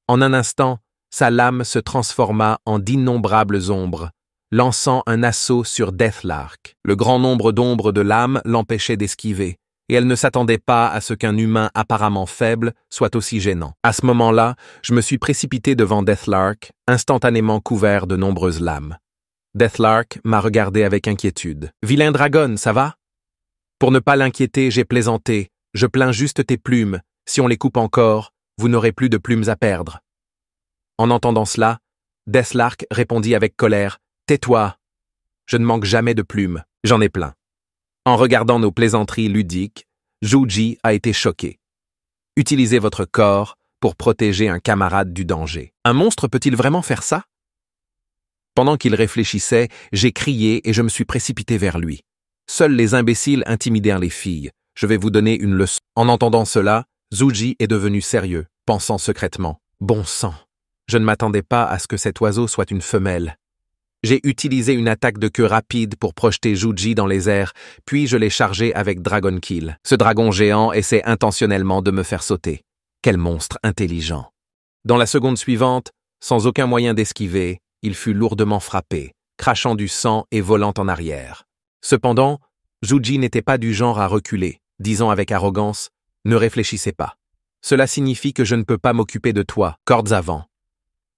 En un instant, sa lame se transforma en d'innombrables ombres, lançant un assaut sur Deathlark. Le grand nombre d'ombres de lames l'empêchait d'esquiver, et elle ne s'attendait pas à ce qu'un humain apparemment faible soit aussi gênant. À ce moment-là, je me suis précipité devant Deathlark, instantanément couvert de nombreuses lames. Deathlark m'a regardé avec inquiétude. « Vilain dragon, ça va ?» Pour ne pas l'inquiéter, j'ai plaisanté. « Je plains juste tes plumes. Si on les coupe encore, vous n'aurez plus de plumes à perdre. » En entendant cela, Deathlark répondit avec colère. « Tais-toi. Je ne manque jamais de plumes. J'en ai plein. » En regardant nos plaisanteries ludiques, Zhuji a été choqué. Utilisez votre corps pour protéger un camarade du danger. Un monstre peut-il vraiment faire ça? Pendant qu'il réfléchissait, j'ai crié et je me suis précipité vers lui. Seuls les imbéciles intimidèrent les filles. Je vais vous donner une leçon. En entendant cela, Zhuji est devenu sérieux, pensant secrètement. Bon sang, je ne m'attendais pas à ce que cet oiseau soit une femelle. J'ai utilisé une attaque de queue rapide pour projeter Zhuji dans les airs, puis je l'ai chargé avec Dragon Kill. Ce dragon géant essaie intentionnellement de me faire sauter. Quel monstre intelligent. Dans la seconde suivante, sans aucun moyen d'esquiver, il fut lourdement frappé, crachant du sang et volant en arrière. Cependant, Zhuji n'était pas du genre à reculer, disant avec arrogance « Ne réfléchissez pas. Cela signifie que je ne peux pas m'occuper de toi, cordes avant. »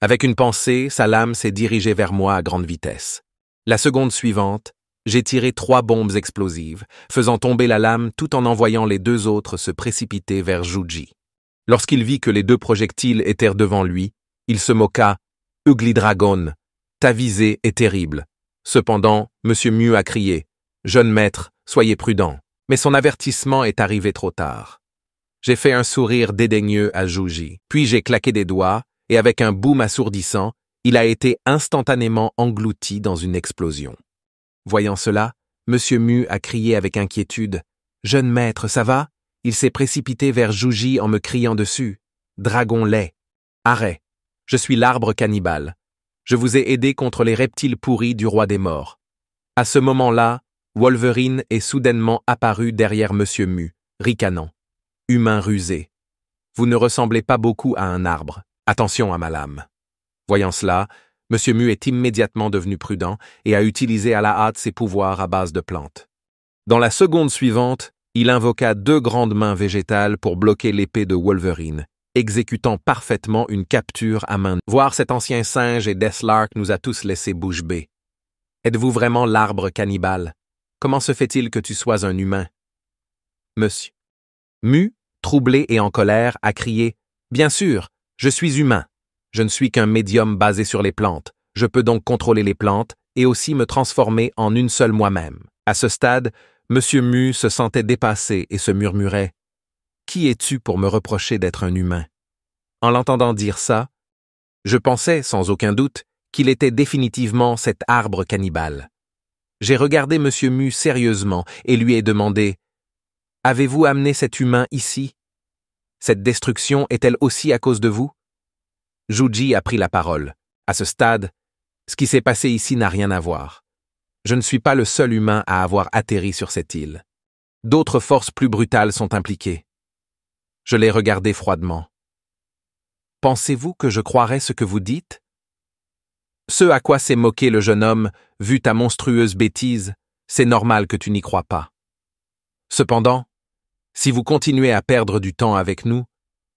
Avec une pensée, sa lame s'est dirigée vers moi à grande vitesse. La seconde suivante, j'ai tiré 3 bombes explosives, faisant tomber la lame tout en envoyant les 2 autres se précipiter vers Zhuji. Lorsqu'il vit que les 2 projectiles étaient devant lui, il se moqua « Ugly Dragon, ta visée est terrible. » Cependant, Monsieur Mu a crié « Jeune maître, soyez prudent. » Mais son avertissement est arrivé trop tard. J'ai fait un sourire dédaigneux à Zhuji, puis j'ai claqué des doigts, et avec un boom assourdissant, il a été instantanément englouti dans une explosion. Voyant cela, Monsieur Mu a crié avec inquiétude. « Jeune maître, ça va ?» Il s'est précipité vers Zhuji en me criant dessus. « Dragon laid. Arrête. Je suis l'arbre cannibale. Je vous ai aidé contre les reptiles pourris du roi des morts. » À ce moment-là, Wolverine est soudainement apparu derrière Monsieur Mu, ricanant. « Humain rusé. Vous ne ressemblez pas beaucoup à un arbre. Attention à ma lame. » Voyant cela, Monsieur Mu est immédiatement devenu prudent et a utilisé à la hâte ses pouvoirs à base de plantes. Dans la seconde suivante, il invoqua 2 grandes mains végétales pour bloquer l'épée de Wolverine, exécutant parfaitement une capture à main nue. Voir cet ancien singe et Deathlark nous a tous laissé bouche bée. Êtes-vous vraiment l'arbre cannibale? Comment se fait-il que tu sois un humain? Monsieur Mu, troublé et en colère, a crié « Bien sûr, je suis humain. Je ne suis qu'un médium basé sur les plantes. Je peux donc contrôler les plantes et aussi me transformer en une seule moi-même. » À ce stade, Monsieur Mu se sentait dépassé et se murmurait « Qui es-tu pour me reprocher d'être un humain? » En l'entendant dire ça, je pensais, sans aucun doute, qu'il était définitivement cet arbre cannibale. J'ai regardé Monsieur Mu sérieusement et lui ai demandé « Avez-vous amené cet humain ici? Cette destruction est-elle aussi à cause de vous? » Zhuji a pris la parole. À ce stade, ce qui s'est passé ici n'a rien à voir. Je ne suis pas le seul humain à avoir atterri sur cette île. D'autres forces plus brutales sont impliquées. Je l'ai regardé froidement. Pensez-vous que je croirais ce que vous dites? Ce à quoi s'est moqué le jeune homme, vu ta monstrueuse bêtise, c'est normal que tu n'y crois pas. Cependant, si vous continuez à perdre du temps avec nous,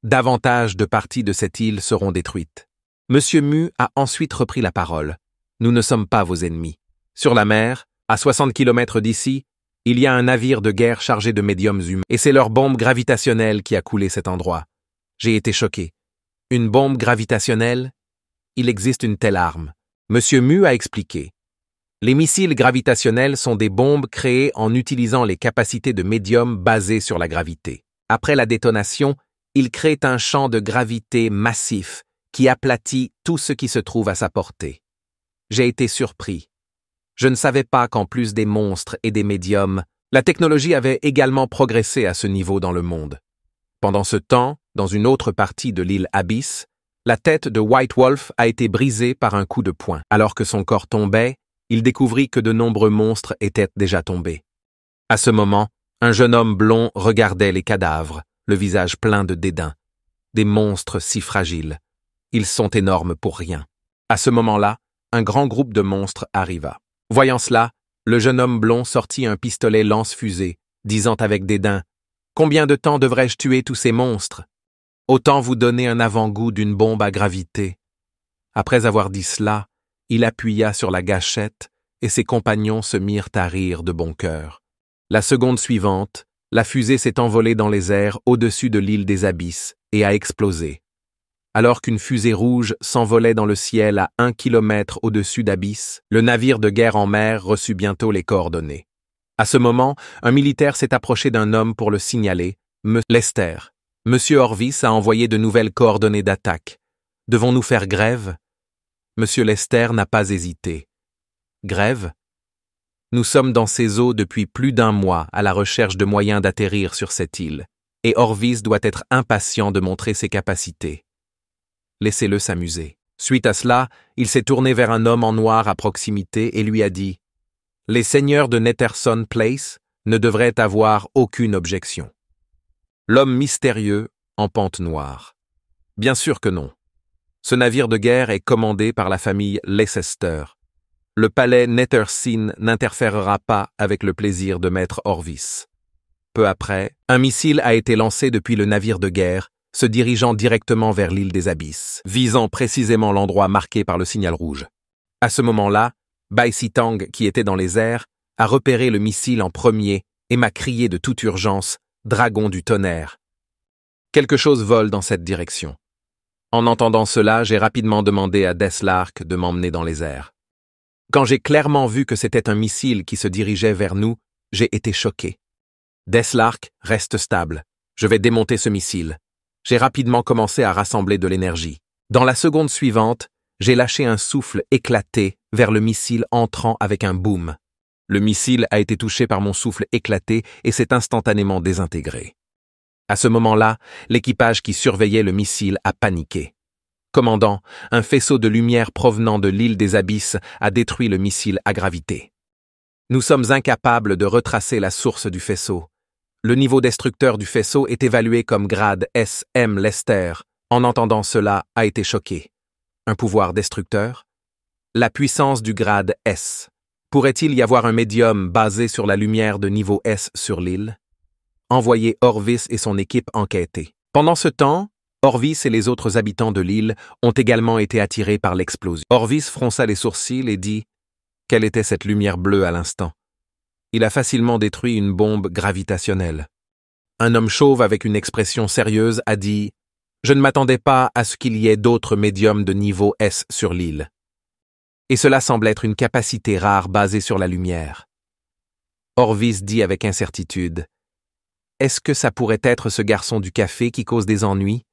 davantage de parties de cette île seront détruites. Monsieur Mu a ensuite repris la parole. Nous ne sommes pas vos ennemis. Sur la mer, à 60 km d'ici, il y a un navire de guerre chargé de médiums humains, et c'est leur bombe gravitationnelle qui a coulé cet endroit. J'ai été choqué. Une bombe gravitationnelle? Il existe une telle arme. Monsieur Mu a expliqué. Les missiles gravitationnels sont des bombes créées en utilisant les capacités de médium basées sur la gravité. Après la détonation, ils créent un champ de gravité massif qui aplatit tout ce qui se trouve à sa portée. J'ai été surpris. Je ne savais pas qu'en plus des monstres et des médiums, la technologie avait également progressé à ce niveau dans le monde. Pendant ce temps, dans une autre partie de l'île Abyss, la tête de White Wolf a été brisée par un coup de poing. Alors que son corps tombait, il découvrit que de nombreux monstres étaient déjà tombés. À ce moment, un jeune homme blond regardait les cadavres, le visage plein de dédain. Des monstres si fragiles. Ils sont énormes pour rien. À ce moment-là, un grand groupe de monstres arriva. Voyant cela, le jeune homme blond sortit un pistolet lance-fusée, disant avec dédain « Combien de temps devrais-je tuer tous ces monstres? Autant vous donner un avant-goût d'une bombe à gravité. » Après avoir dit cela, il appuya sur la gâchette et ses compagnons se mirent à rire de bon cœur. La seconde suivante, la fusée s'est envolée dans les airs au-dessus de l'île des Abysses et a explosé. Alors qu'une fusée rouge s'envolait dans le ciel à 1 kilomètre au-dessus d'Abyss, le navire de guerre en mer reçut bientôt les coordonnées. À ce moment, un militaire s'est approché d'un homme pour le signaler. « Monsieur Lester, Monsieur Orvis a envoyé de nouvelles coordonnées d'attaque. Devons-nous faire grève ?» Monsieur Lester n'a pas hésité. « Grève ? Nous sommes dans ces eaux depuis plus d'1 mois à la recherche de moyens d'atterrir sur cette île, et Orvis doit être impatient de montrer ses capacités. Laissez-le s'amuser. » Suite à cela, il s'est tourné vers un homme en noir à proximité et lui a dit « Les seigneurs de Netherson Place ne devraient avoir aucune objection. » L'homme mystérieux en pente noire. Bien sûr que non. Ce navire de guerre est commandé par la famille Leicester. Le palais Netherson n'interférera pas avec le plaisir de maître Orvis. Peu après, un missile a été lancé depuis le navire de guerre, se dirigeant directement vers l'île des Abysses, visant précisément l'endroit marqué par le signal rouge. À ce moment-là, Bai Sitang, qui était dans les airs, a repéré le missile en premier et m'a crié de toute urgence « Dragon du tonnerre !» Quelque chose vole dans cette direction. En entendant cela, j'ai rapidement demandé à Deathlark de m'emmener dans les airs. Quand j'ai clairement vu que c'était un missile qui se dirigeait vers nous, j'ai été choqué. Deathlark, reste stable. Je vais démonter ce missile. J'ai rapidement commencé à rassembler de l'énergie. Dans la seconde suivante, j'ai lâché un souffle éclaté vers le missile entrant avec un boom. Le missile a été touché par mon souffle éclaté et s'est instantanément désintégré. À ce moment-là, l'équipage qui surveillait le missile a paniqué. Commandant, un faisceau de lumière provenant de l'île des Abysses a détruit le missile à gravité. Nous sommes incapables de retracer la source du faisceau. Le niveau destructeur du faisceau est évalué comme grade S.M. Lester. En entendant cela, a été choqué. Un pouvoir destructeur? La puissance du grade S. Pourrait-il y avoir un médium basé sur la lumière de niveau S sur l'île? Envoyez Orvis et son équipe enquêter. Pendant ce temps, Orvis et les autres habitants de l'île ont également été attirés par l'explosion. Orvis fronça les sourcils et dit « Quelle était cette lumière bleue à l'instant ?» Il a facilement détruit une bombe gravitationnelle. Un homme chauve avec une expression sérieuse a dit « Je ne m'attendais pas à ce qu'il y ait d'autres médiums de niveau S sur l'île. » Et cela semble être une capacité rare basée sur la lumière. Orvis dit avec incertitude « Est-ce que ça pourrait être ce garçon du café qui cause des ennuis ?»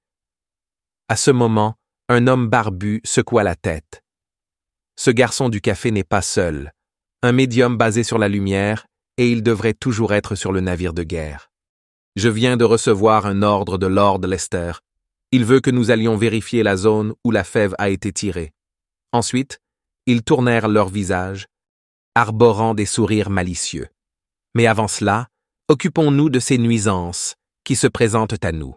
À ce moment, un homme barbu secoua la tête. Ce garçon du café n'est pas seul. Un médium basé sur la lumière, et il devrait toujours être sur le navire de guerre. Je viens de recevoir un ordre de Lord Lester. Il veut que nous allions vérifier la zone où la fève a été tirée. Ensuite, ils tournèrent leur visage, arborant des sourires malicieux. Mais avant cela, occupons-nous de ces nuisances qui se présentent à nous.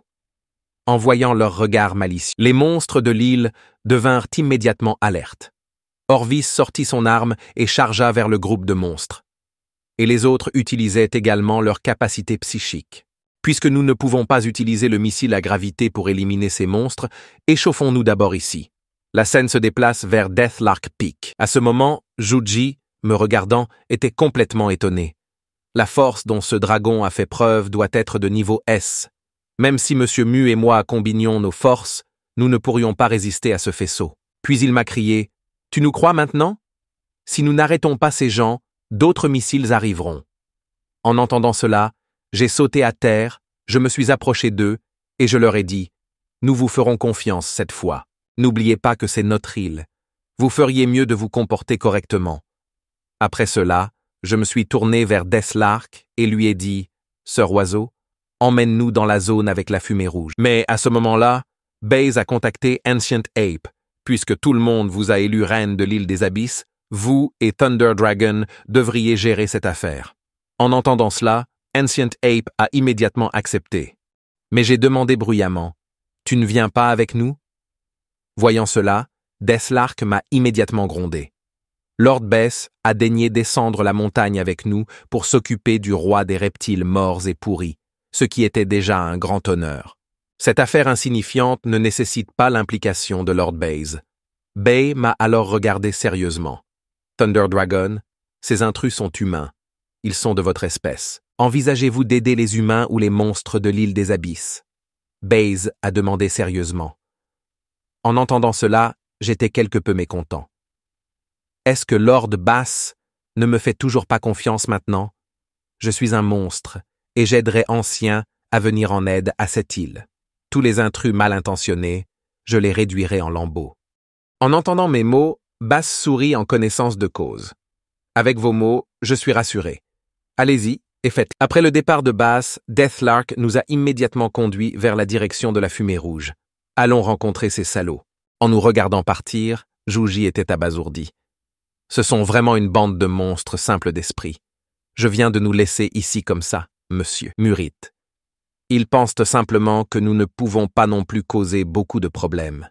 En voyant leur regard malicieux, les monstres de l'île devinrent immédiatement alertes. Orvis sortit son arme et chargea vers le groupe de monstres. Et les autres utilisaient également leur capacité psychique. Puisque nous ne pouvons pas utiliser le missile à gravité pour éliminer ces monstres, échauffons-nous d'abord ici. La scène se déplace vers Deathlark Peak. À ce moment, Juji, me regardant, était complètement étonné. La force dont ce dragon a fait preuve doit être de niveau S. Même si Monsieur Mu et moi combinions nos forces, nous ne pourrions pas résister à ce faisceau. Puis il m'a crié « Tu nous crois maintenant ? Si nous n'arrêtons pas ces gens, d'autres missiles arriveront. » En entendant cela, j'ai sauté à terre, je me suis approché d'eux, et je leur ai dit « Nous vous ferons confiance cette fois. N'oubliez pas que c'est notre île. Vous feriez mieux de vous comporter correctement. » Après cela, je me suis tourné vers Deathlark et lui ai dit « Sœur Oiseau, emmène-nous dans la zone avec la fumée rouge. » Mais à ce moment-là, Baze a contacté Ancient Ape. Puisque tout le monde vous a élu reine de l'île des Abysses, vous et Thunder Dragon devriez gérer cette affaire. En entendant cela, Ancient Ape a immédiatement accepté. Mais j'ai demandé bruyamment « Tu ne viens pas avec nous ?» Voyant cela, Deathlark m'a immédiatement grondé. Lord Bess a daigné descendre la montagne avec nous pour s'occuper du roi des reptiles morts et pourris, ce qui était déjà un grand honneur. Cette affaire insignifiante ne nécessite pas l'implication de Lord Baze. Bay m'a alors regardé sérieusement. Thunder Dragon, ces intrus sont humains. Ils sont de votre espèce. Envisagez-vous d'aider les humains ou les monstres de l'île des Abysses? Baze a demandé sérieusement. En entendant cela, j'étais quelque peu mécontent. Est-ce que Lord Bass ne me fait toujours pas confiance maintenant? Je suis un monstre, et j'aiderai Ancien à venir en aide à cette île. Tous les intrus mal intentionnés, je les réduirai en lambeaux. En entendant mes mots, Bass sourit en connaissance de cause. Avec vos mots, je suis rassuré. Allez-y et faites-le. Après le départ de Bass, Deathlark nous a immédiatement conduits vers la direction de la fumée rouge. Allons rencontrer ces salauds. En nous regardant partir, Juji était abasourdi. Ce sont vraiment une bande de monstres simples d'esprit. Je viens de nous laisser ici comme ça, monsieur. Murite. Ils pensent simplement que nous ne pouvons pas non plus causer beaucoup de problèmes.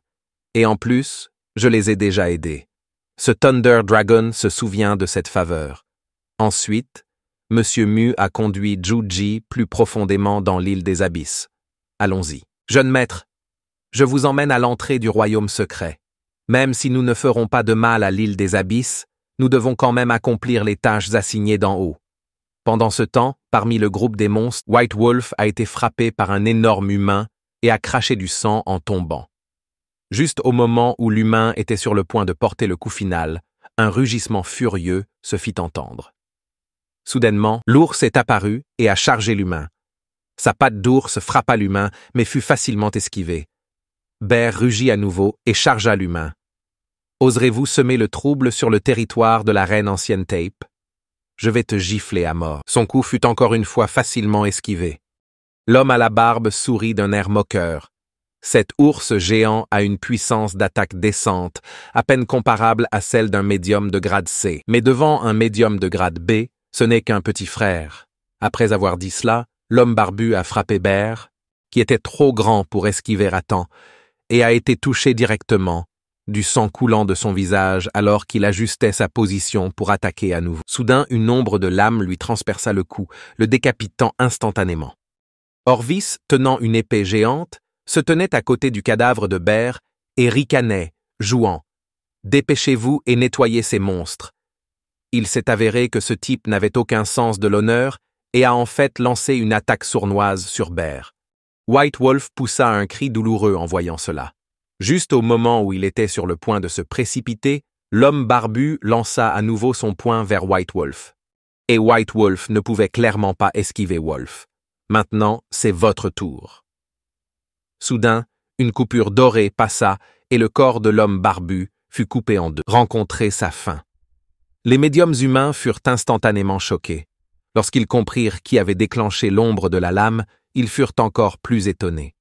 Et en plus, je les ai déjà aidés. Ce Thunder Dragon se souvient de cette faveur. Ensuite, Monsieur Mu a conduit Juji plus profondément dans l'île des Abysses. Allons-y. Jeune maître, je vous emmène à l'entrée du royaume secret. Même si nous ne ferons pas de mal à l'île des Abysses, nous devons quand même accomplir les tâches assignées d'en haut. Pendant ce temps, parmi le groupe des monstres, White Wolf a été frappé par un énorme humain et a craché du sang en tombant. Juste au moment où l'humain était sur le point de porter le coup final, un rugissement furieux se fit entendre. Soudainement, l'ours est apparu et a chargé l'humain. Sa patte d'ours frappa l'humain, mais fut facilement esquivée. Bear rugit à nouveau et chargea l'humain. Oserez-vous semer le trouble sur le territoire de la reine ancienne Tape? Je vais te gifler à mort. Son coup fut encore une fois facilement esquivé. L'homme à la barbe sourit d'un air moqueur. Cet ours géant a une puissance d'attaque décente, à peine comparable à celle d'un médium de grade C. Mais devant un médium de grade B, ce n'est qu'un petit frère. Après avoir dit cela, l'homme barbu a frappé Bear, qui était trop grand pour esquiver à temps, et a été touché directement, du sang coulant de son visage alors qu'il ajustait sa position pour attaquer à nouveau. Soudain, une ombre de lame lui transperça le cou, le décapitant instantanément. Orvis, tenant une épée géante, se tenait à côté du cadavre de Bear et ricanait, jouant « Dépêchez-vous et nettoyez ces monstres ». Il s'est avéré que ce type n'avait aucun sens de l'honneur et a en fait lancé une attaque sournoise sur Bear. White Wolf poussa un cri douloureux en voyant cela. Juste au moment où il était sur le point de se précipiter, l'homme barbu lança à nouveau son poing vers White Wolf. Et White Wolf ne pouvait clairement pas esquiver Wolf. Maintenant, c'est votre tour. Soudain, une coupure dorée passa et le corps de l'homme barbu fut coupé en deux. Rencontrer sa fin. Les médiums humains furent instantanément choqués. Lorsqu'ils comprirent qui avait déclenché l'ombre de la lame, ils furent encore plus étonnés.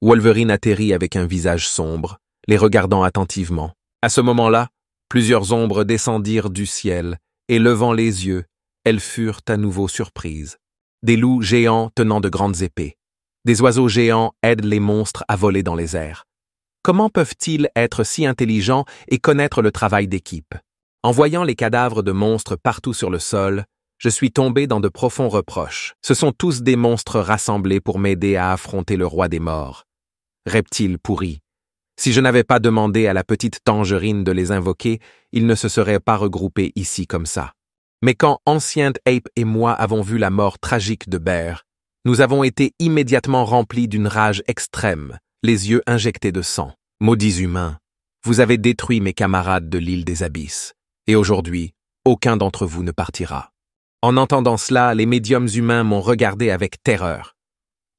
Wolverine atterrit avec un visage sombre, les regardant attentivement. À ce moment-là, plusieurs ombres descendirent du ciel, et levant les yeux, elles furent à nouveau surprises. Des loups géants tenant de grandes épées. Des oiseaux géants aident les monstres à voler dans les airs. Comment peuvent-ils être si intelligents et connaître le travail d'équipe? En voyant les cadavres de monstres partout sur le sol, Je suis tombé dans de profonds reproches. Ce sont tous des monstres rassemblés pour m'aider à affronter le roi des morts. Reptiles pourris. Si je n'avais pas demandé à la petite Tangerine de les invoquer, ils ne se seraient pas regroupés ici comme ça. Mais quand Ancient Ape et moi avons vu la mort tragique de Bear, nous avons été immédiatement remplis d'une rage extrême, les yeux injectés de sang. Maudits humains, vous avez détruit mes camarades de l'île des Abysses, et aujourd'hui, aucun d'entre vous ne partira. En entendant cela, les médiums humains m'ont regardé avec terreur.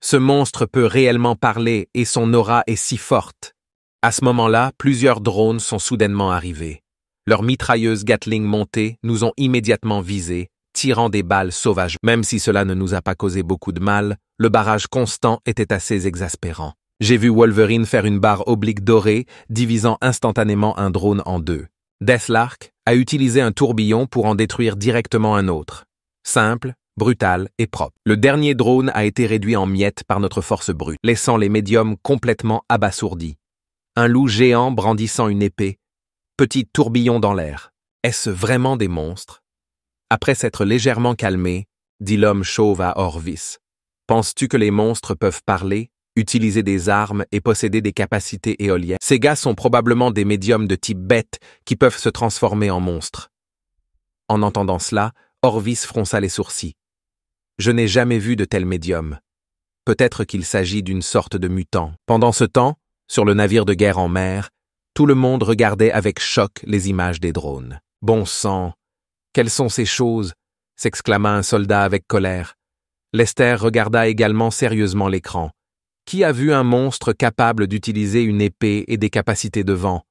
Ce monstre peut réellement parler et son aura est si forte. À ce moment-là, plusieurs drones sont soudainement arrivés. Leurs mitrailleuses Gatling montées nous ont immédiatement visés, tirant des balles sauvages. Même si cela ne nous a pas causé beaucoup de mal, le barrage constant était assez exaspérant. J'ai vu Wolverine faire une barre oblique dorée, divisant instantanément un drone en deux. Deathlark a utilisé un tourbillon pour en détruire directement un autre. Simple, brutal et propre. Le dernier drone a été réduit en miettes par notre force brute, laissant les médiums complètement abasourdis. Un loup géant brandissant une épée, petit tourbillon dans l'air. Est-ce vraiment des monstres? Après s'être légèrement calmé, dit l'homme chauve à Orvis. Penses-tu que les monstres peuvent parler, utiliser des armes et posséder des capacités éoliennes? Ces gars sont probablement des médiums de type bête qui peuvent se transformer en monstres. En entendant cela, Orvis fronça les sourcils. Je n'ai jamais vu de tel médium. Peut-être qu'il s'agit d'une sorte de mutant. Pendant ce temps, sur le navire de guerre en mer, tout le monde regardait avec choc les images des drones. Bon sang! Quelles sont ces choses? S'exclama un soldat avec colère. Lester regarda également sérieusement l'écran. Qui a vu un monstre capable d'utiliser une épée et des capacités de vent?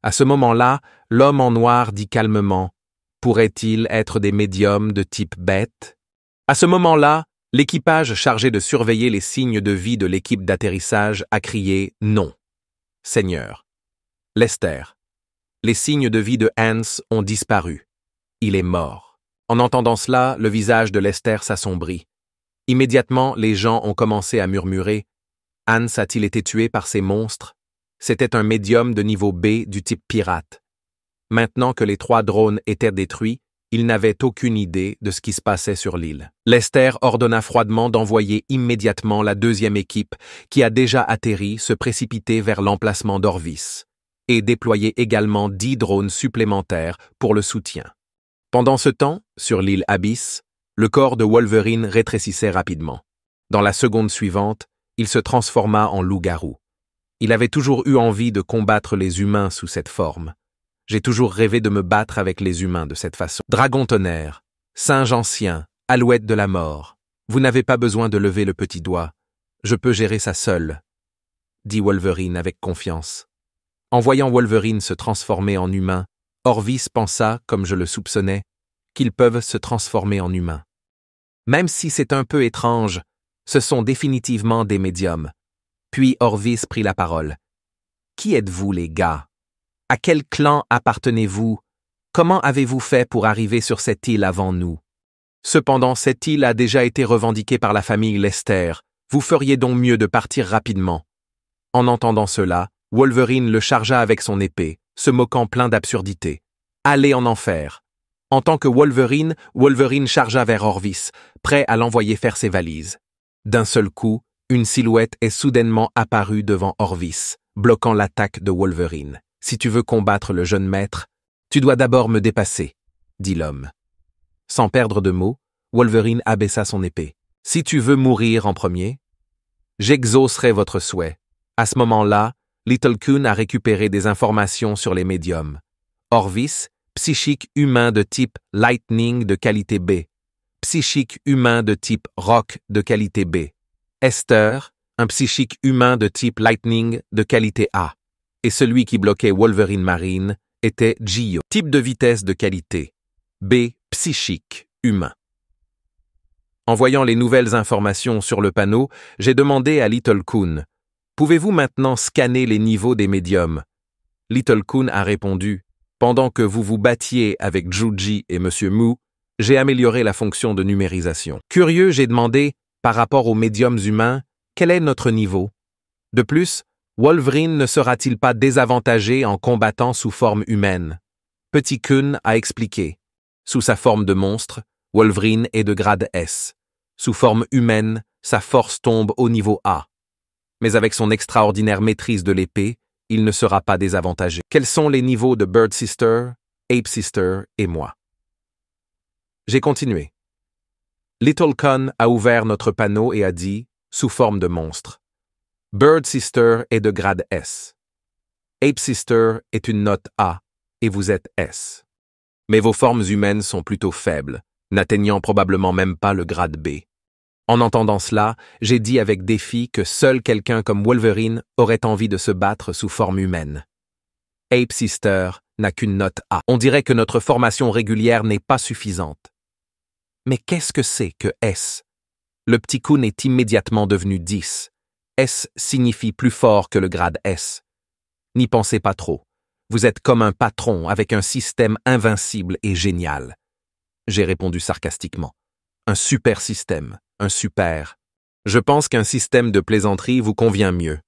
À ce moment-là, l'homme en noir dit calmement « Pourrait-il être des médiums de type bête ?» À ce moment-là, l'équipage chargé de surveiller les signes de vie de l'équipe d'atterrissage a crié « Non ». Seigneur. Lester. Les signes de vie de Hans ont disparu. Il est mort. En entendant cela, le visage de Lester s'assombrit. Immédiatement, les gens ont commencé à murmurer « Hans a-t-il été tué par ces monstres ?» C'était un médium de niveau B du type pirate. Maintenant que les 3 drones étaient détruits, il n'avait aucune idée de ce qui se passait sur l'île. Lester ordonna froidement d'envoyer immédiatement la 2e équipe, qui a déjà atterri, se précipiter vers l'emplacement d'Orvis, et déployer également 10 drones supplémentaires pour le soutien. Pendant ce temps, sur l'île Abyss, le corps de Wolverine rétrécissait rapidement. Dans la seconde suivante, il se transforma en loup-garou. Il avait toujours eu envie de combattre les humains sous cette forme. J'ai toujours rêvé de me battre avec les humains de cette façon. Dragon tonnerre, singe ancien, alouette de la mort, vous n'avez pas besoin de lever le petit doigt. Je peux gérer ça seul, dit Wolverine avec confiance. En voyant Wolverine se transformer en humain, Orvis pensa, comme je le soupçonnais, qu'ils peuvent se transformer en humains. Même si c'est un peu étrange, ce sont définitivement des médiums. Puis Orvis prit la parole. Qui êtes-vous, les gars? À quel clan appartenez-vous? Comment avez-vous fait pour arriver sur cette île avant nous? Cependant, cette île a déjà été revendiquée par la famille Lester. Vous feriez donc mieux de partir rapidement. En entendant cela, Wolverine le chargea avec son épée, se moquant plein d'absurdité. Allez en enfer. En tant que Wolverine, Wolverine chargea vers Orvis, prêt à l'envoyer faire ses valises. D'un seul coup, une silhouette est soudainement apparue devant Orvis, bloquant l'attaque de Wolverine. Si tu veux combattre le jeune maître, tu dois d'abord me dépasser, dit l'homme. Sans perdre de mots, Wolverine abaissa son épée. Si tu veux mourir en premier, j'exaucerai votre souhait. À ce moment-là, Little Kun a récupéré des informations sur les médiums. Orvis, psychique humain de type Lightning de qualité B. Psychique humain de type Rock de qualité B. Esther, un psychique humain de type Lightning de qualité A. Et celui qui bloquait Wolverine Marine était Gio, type de vitesse de qualité B, psychique, humain. En voyant les nouvelles informations sur le panneau, j'ai demandé à Little Kun « Pouvez-vous maintenant scanner les niveaux des médiums ?» Little Kun a répondu « Pendant que vous vous battiez avec Juji et Monsieur Mu, j'ai amélioré la fonction de numérisation. » Curieux, j'ai demandé « Par rapport aux médiums humains, quel est notre niveau ?» De plus, Wolverine ne sera-t-il pas désavantagé en combattant sous forme humaine? Petit Kun a expliqué. Sous sa forme de monstre, Wolverine est de grade S. Sous forme humaine, sa force tombe au niveau A. Mais avec son extraordinaire maîtrise de l'épée, il ne sera pas désavantagé. Quels sont les niveaux de Bird Sister, Ape Sister et moi? J'ai continué. Little Con a ouvert notre panneau et a dit, sous forme de monstre, Bird Sister est de grade S. Ape Sister est une note A et vous êtes S. Mais vos formes humaines sont plutôt faibles, n'atteignant probablement même pas le grade B. En entendant cela, j'ai dit avec défi que seul quelqu'un comme Wolverine aurait envie de se battre sous forme humaine. Ape Sister n'a qu'une note A. On dirait que notre formation régulière n'est pas suffisante. Mais qu'est-ce que c'est que S? Le petit Kun est immédiatement devenu 10. S signifie plus fort que le grade S. N'y pensez pas trop. Vous êtes comme un patron avec un système invincible et génial. J'ai répondu sarcastiquement. Un super système, un super. Je pense qu'un système de plaisanterie vous convient mieux.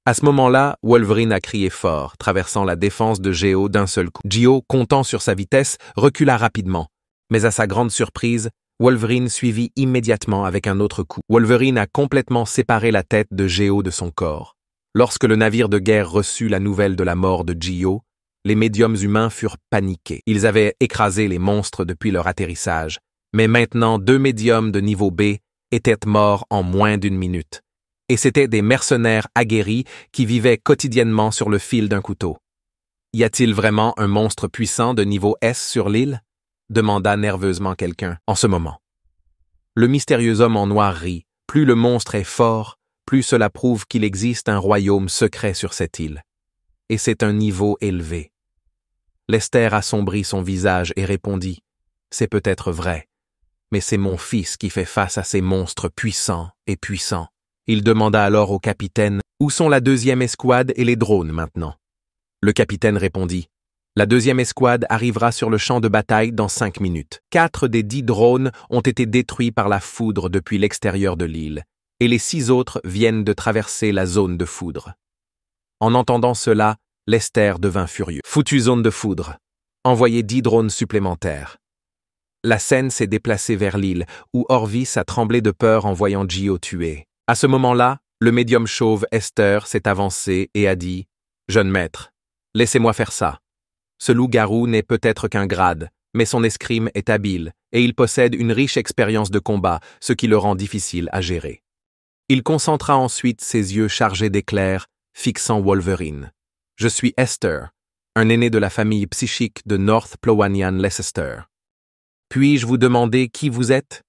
À ce moment-là, Wolverine a crié fort, traversant la défense de Geo d'un seul coup. Geo, comptant sur sa vitesse, recula rapidement. Mais à sa grande surprise, Wolverine suivit immédiatement avec un autre coup. Wolverine a complètement séparé la tête de Geo de son corps. Lorsque le navire de guerre reçut la nouvelle de la mort de Geo, les médiums humains furent paniqués. Ils avaient écrasé les monstres depuis leur atterrissage, mais maintenant 2 médiums de niveau B étaient morts en moins d'1 minute. Et c'étaient des mercenaires aguerris qui vivaient quotidiennement sur le fil d'un couteau. Y a-t-il vraiment un monstre puissant de niveau S sur l'île? Demanda nerveusement quelqu'un en ce moment. Le mystérieux homme en noir rit. Plus le monstre est fort, plus cela prouve qu'il existe un royaume secret sur cette île. Et c'est un niveau élevé. Lester assombrit son visage et répondit « C'est peut-être vrai, mais c'est mon fils qui fait face à ces monstres puissants et puissants. » Il demanda alors au capitaine « Où sont la 2e escouade et les drones maintenant ?» Le capitaine répondit « La 2e escouade arrivera sur le champ de bataille dans 5 minutes. 4 des 10 drones ont été détruits par la foudre depuis l'extérieur de l'île, et les 6 autres viennent de traverser la zone de foudre. » En entendant cela, Lester devint furieux. « Foutue zone de foudre. Envoyez 10 drones supplémentaires. » La scène s'est déplacée vers l'île, où Orvis a tremblé de peur en voyant Geo tué. À ce moment-là, le médium chauve Esther s'est avancé et a dit « Jeune maître, laissez-moi faire ça. Ce loup-garou n'est peut-être qu'un grade, mais son escrime est habile et il possède une riche expérience de combat, ce qui le rend difficile à gérer. » Il concentra ensuite ses yeux chargés d'éclairs, fixant Wolverine. « Je suis Esther, un aîné de la famille psychique de North Plowanian Leicester. Puis-je vous demander qui vous êtes ?»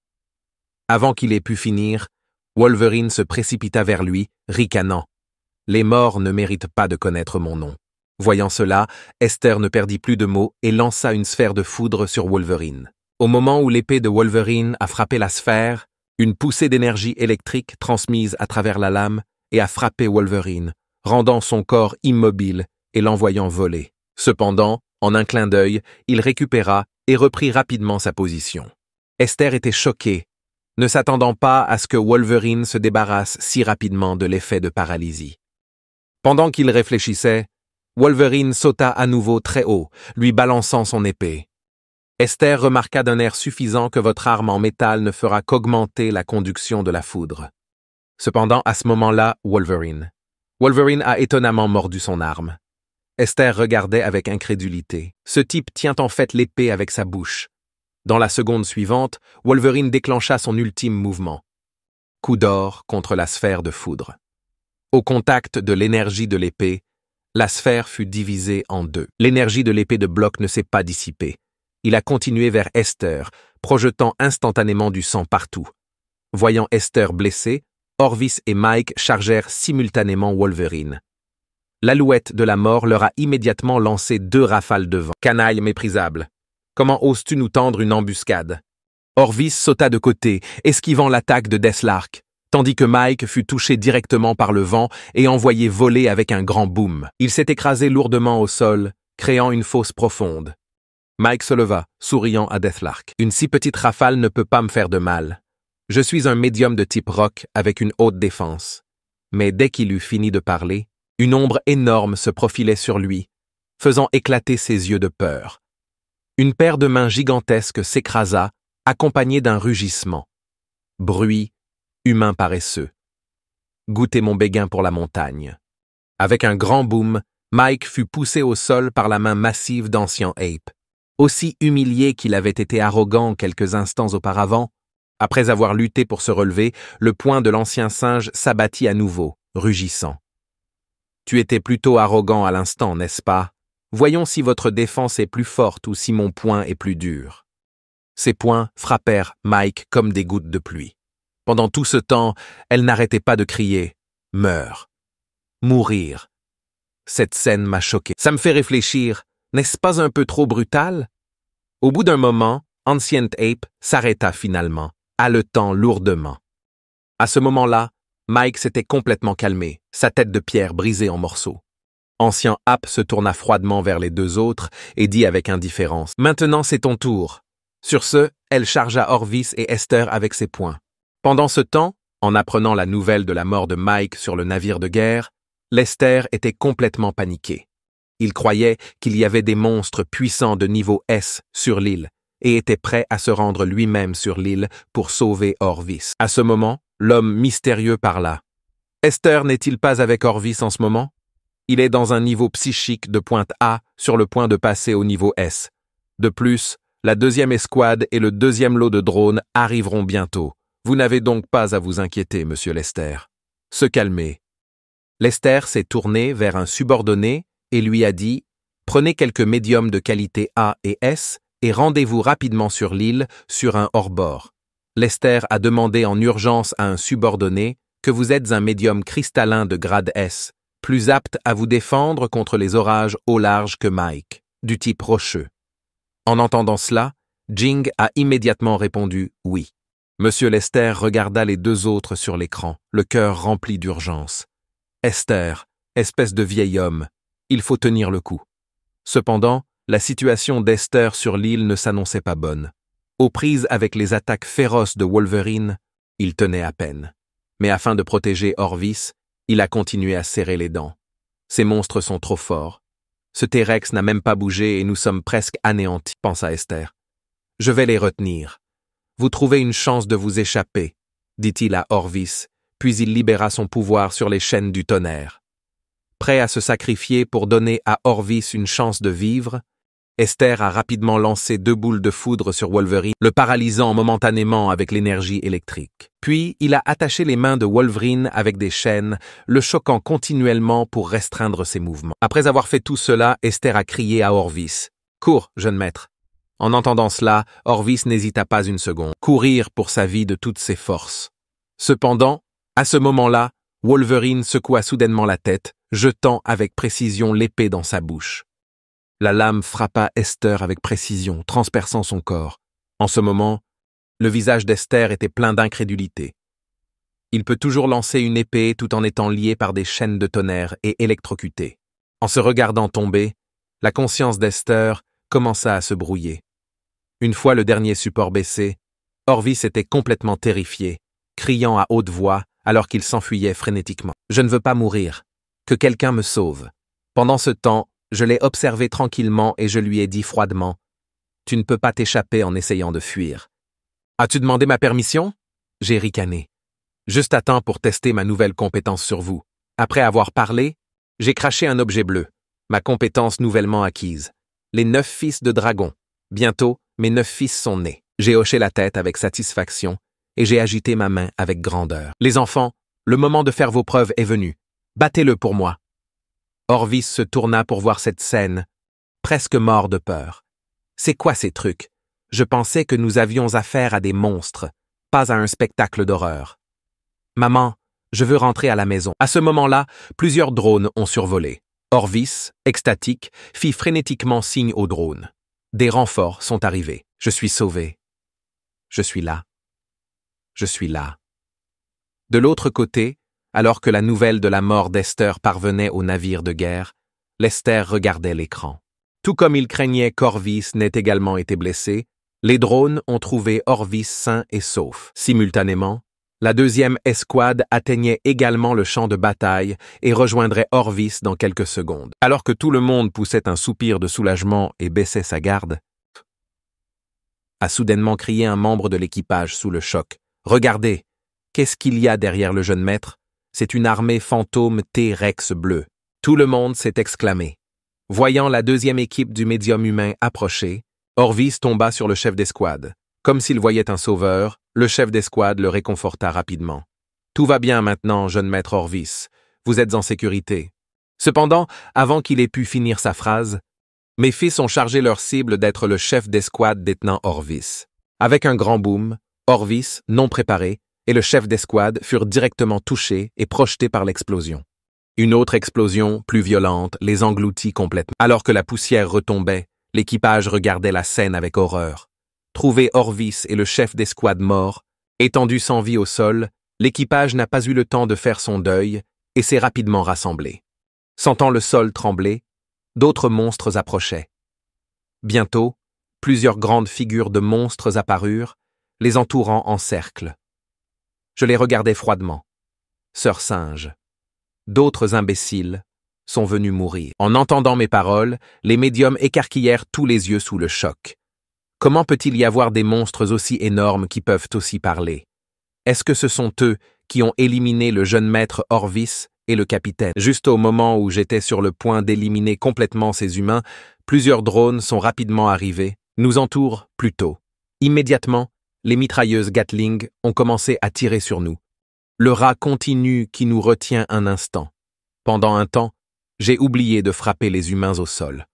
Avant qu'il ait pu finir, Wolverine se précipita vers lui, ricanant. « Les morts ne méritent pas de connaître mon nom. » Voyant cela, Esther ne perdit plus de mots et lança une sphère de foudre sur Wolverine. Au moment où l'épée de Wolverine a frappé la sphère, une poussée d'énergie électrique transmise à travers la lame et a frappé Wolverine, rendant son corps immobile et l'envoyant voler. Cependant, en un clin d'œil, il récupéra et reprit rapidement sa position. Esther était choquée, ne s'attendant pas à ce que Wolverine se débarrasse si rapidement de l'effet de paralysie. Pendant qu'il réfléchissait, Wolverine sauta à nouveau très haut, lui balançant son épée. Esther remarqua d'un air suffisant que votre arme en métal ne fera qu'augmenter la conduction de la foudre. Cependant, à ce moment-là, Wolverine a étonnamment mordu son arme. Esther regardait avec incrédulité. Ce type tient en fait l'épée avec sa bouche. Dans la seconde suivante, Wolverine déclencha son ultime mouvement. Coup d'or contre la sphère de foudre. Au contact de l'énergie de l'épée, la sphère fut divisée en 2. L'énergie de l'épée de bloc ne s'est pas dissipée. Il a continué vers Esther, projetant instantanément du sang partout. Voyant Esther blessée, Orvis et Mike chargèrent simultanément Wolverine. L'alouette de la mort leur a immédiatement lancé 2 rafales de vent. « Canaille méprisable, comment oses-tu nous tendre une embuscade ?» Orvis sauta de côté, esquivant l'attaque de Deathlark, tandis que Mike fut touché directement par le vent et envoyé voler avec un grand boom. Il s'est écrasé lourdement au sol, créant une fosse profonde. Mike se leva, souriant à Deathlark. « Une si petite rafale ne peut pas me faire de mal. Je suis un médium de type roc avec une haute défense. » Mais dès qu'il eut fini de parler, une ombre énorme se profilait sur lui, faisant éclater ses yeux de peur. Une paire de mains gigantesques s'écrasa, accompagnée d'un rugissement. Bruit, humain paresseux. Goûtez mon béguin pour la montagne. Avec un grand boom, Mike fut poussé au sol par la main massive d'Ancien Ape. Aussi humilié qu'il avait été arrogant quelques instants auparavant, après avoir lutté pour se relever, le poing de l'ancien singe s'abattit à nouveau, rugissant. Tu étais plutôt arrogant à l'instant, n'est-ce pas? Voyons si votre défense est plus forte ou si mon poing est plus dur. Ces poings frappèrent Mike comme des gouttes de pluie. Pendant tout ce temps, elle n'arrêtait pas de crier « Meurs !»« Mourir !» Cette scène m'a choqué. Ça me fait réfléchir, n'est-ce pas un peu trop brutal? Au bout d'un moment, Ancient Ape s'arrêta finalement, haletant lourdement. À ce moment-là, Mike s'était complètement calmé, sa tête de pierre brisée en morceaux. Ancien Ape se tourna froidement vers les deux autres et dit avec indifférence « Maintenant c'est ton tour !» Sur ce, elle chargea Orvis et Esther avec ses poings. Pendant ce temps, en apprenant la nouvelle de la mort de Mike sur le navire de guerre, Lester était complètement paniqué. Il croyait qu'il y avait des monstres puissants de niveau S sur l'île et était prêt à se rendre lui-même sur l'île pour sauver Orvis. À ce moment, l'homme mystérieux parla. « Esther n'est-il pas avec Orvis en ce moment? Il est dans un niveau psychique de pointe A sur le point de passer au niveau S. De plus, la deuxième escouade et le deuxième lot de drones arriveront bientôt. Vous n'avez donc pas à vous inquiéter, monsieur Lester. Se calmer. » Lester s'est tourné vers un subordonné et lui a dit « Prenez quelques médiums de qualité A et S et rendez-vous rapidement sur l'île sur un hors-bord. » Lester a demandé en urgence à un subordonné que vous êtes un médium cristallin de grade S, plus apte à vous défendre contre les orages au large que Mike, du type rocheux. En entendant cela, Jing a immédiatement répondu « Oui ». Monsieur Lester regarda les deux autres sur l'écran, le cœur rempli d'urgence. Esther, espèce de vieil homme, il faut tenir le coup. Cependant, la situation d'Esther sur l'île ne s'annonçait pas bonne. Aux prises avec les attaques féroces de Wolverine, il tenait à peine. Mais afin de protéger Orvis, il a continué à serrer les dents. Ces monstres sont trop forts. Ce T-Rex n'a même pas bougé et nous sommes presque anéantis, pensa Esther. Je vais les retenir. Vous trouvez une chance de vous échapper, dit-il à Orvis, puis il libéra son pouvoir sur les chaînes du tonnerre. Prêt à se sacrifier pour donner à Orvis une chance de vivre, Esther a rapidement lancé 2 boules de foudre sur Wolverine, le paralysant momentanément avec l'énergie électrique. Puis, il a attaché les mains de Wolverine avec des chaînes, le choquant continuellement pour restreindre ses mouvements. Après avoir fait tout cela, Esther a crié à Orvis « Cours, jeune maître !» En entendant cela, Orvis n'hésita pas une seconde, courir pour sa vie de toutes ses forces. Cependant, à ce moment-là, Wolverine secoua soudainement la tête, jetant avec précision l'épée dans sa bouche. La lame frappa Esther avec précision, transperçant son corps. En ce moment, le visage d'Esther était plein d'incrédulité. Il peut toujours lancer une épée tout en étant lié par des chaînes de tonnerre et électrocuté. En se regardant tomber, la conscience d'Esther commença à se brouiller. Une fois le dernier support baissé, Orvis était complètement terrifié, criant à haute voix alors qu'il s'enfuyait frénétiquement. « Je ne veux pas mourir. Que quelqu'un me sauve. » Pendant ce temps, je l'ai observé tranquillement et je lui ai dit froidement « Tu ne peux pas t'échapper en essayant de fuir. »« As-tu demandé ma permission ?» J'ai ricané. « Juste à temps pour tester ma nouvelle compétence sur vous. » Après avoir parlé, j'ai craché un objet bleu, ma compétence nouvellement acquise. Les 9 fils de dragon. Bientôt, mes 9 fils sont nés. J'ai hoché la tête avec satisfaction et j'ai agité ma main avec grandeur. « Les enfants, le moment de faire vos preuves est venu. Battez-le pour moi. » Orvis se tourna pour voir cette scène, presque mort de peur. « C'est quoi ces trucs? Je pensais que nous avions affaire à des monstres, pas à un spectacle d'horreur. »« Maman, je veux rentrer à la maison. » À ce moment-là, plusieurs drones ont survolé. Orvis, extatique, fit frénétiquement signe aux drones. Des renforts sont arrivés. Je suis sauvé. Je suis là. Je suis là. De l'autre côté, alors que la nouvelle de la mort d'Esther parvenait au navire de guerre, Lester regardait l'écran. Tout comme il craignait qu'Orvis n'ait également été blessé, les drones ont trouvé Orvis sain et sauf. Simultanément, la deuxième escouade atteignait également le champ de bataille et rejoindrait Orvis dans quelques secondes. Alors que tout le monde poussait un soupir de soulagement et baissait sa garde, a soudainement crié un membre de l'équipage sous le choc. Regardez, qu'est-ce qu'il y a derrière le jeune maître? C'est une armée fantôme T-Rex bleue. Tout le monde s'est exclamé. Voyant la deuxième équipe du médium humain approcher, Orvis tomba sur le chef d'escouade. Comme s'il voyait un sauveur, le chef d'escouade le réconforta rapidement. « Tout va bien maintenant, jeune maître Orvis. Vous êtes en sécurité. » Cependant, avant qu'il ait pu finir sa phrase, mes fils ont chargé leur cible d'être le chef d'escouade détenant Orvis. Avec un grand boom, Orvis, non préparé, et le chef d'escouade furent directement touchés et projetés par l'explosion. Une autre explosion, plus violente, les engloutit complètement. Alors que la poussière retombait, l'équipage regardait la scène avec horreur. Trouver Orvis et le chef d'escouade morts, étendus sans vie au sol, l'équipage n'a pas eu le temps de faire son deuil et s'est rapidement rassemblé. Sentant le sol trembler, d'autres monstres approchaient. Bientôt, plusieurs grandes figures de monstres apparurent, les entourant en cercle. Je les regardais froidement. Sœur singe. D'autres imbéciles sont venus mourir. En entendant mes paroles, les médiums écarquillèrent tous les yeux sous le choc. Comment peut-il y avoir des monstres aussi énormes qui peuvent aussi parler? Est-ce que ce sont eux qui ont éliminé le jeune maître Orvis et le capitaine? Juste au moment où j'étais sur le point d'éliminer complètement ces humains, plusieurs drones sont rapidement arrivés, nous entourent plus tôt. Immédiatement, les mitrailleuses Gatling ont commencé à tirer sur nous. Le rat continu qui nous retient un instant. Pendant un temps, j'ai oublié de frapper les humains au sol.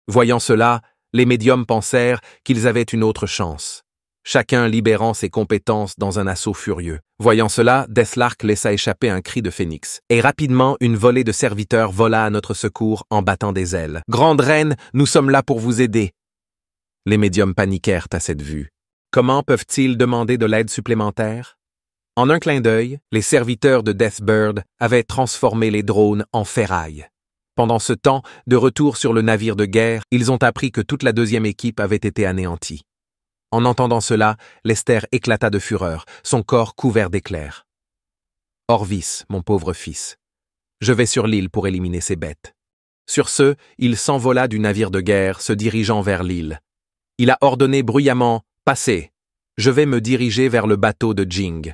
Voyant cela, les médiums pensèrent qu'ils avaient une autre chance, chacun libérant ses compétences dans un assaut furieux. Voyant cela, Deathlark laissa échapper un cri de phénix. Et rapidement, une volée de serviteurs vola à notre secours en battant des ailes. « Grande reine, nous sommes là pour vous aider !» Les médiums paniquèrent à cette vue. Comment peuvent-ils demander de l'aide supplémentaire? En un clin d'œil, les serviteurs de Deathbird avaient transformé les drones en ferraille. Pendant ce temps, de retour sur le navire de guerre, ils ont appris que toute la deuxième équipe avait été anéantie. En entendant cela, Lester éclata de fureur, son corps couvert d'éclairs. « Orvis, mon pauvre fils, je vais sur l'île pour éliminer ces bêtes. » Sur ce, il s'envola du navire de guerre, se dirigeant vers l'île. Il a ordonné bruyamment « Passez, je vais me diriger vers le bateau de Jing.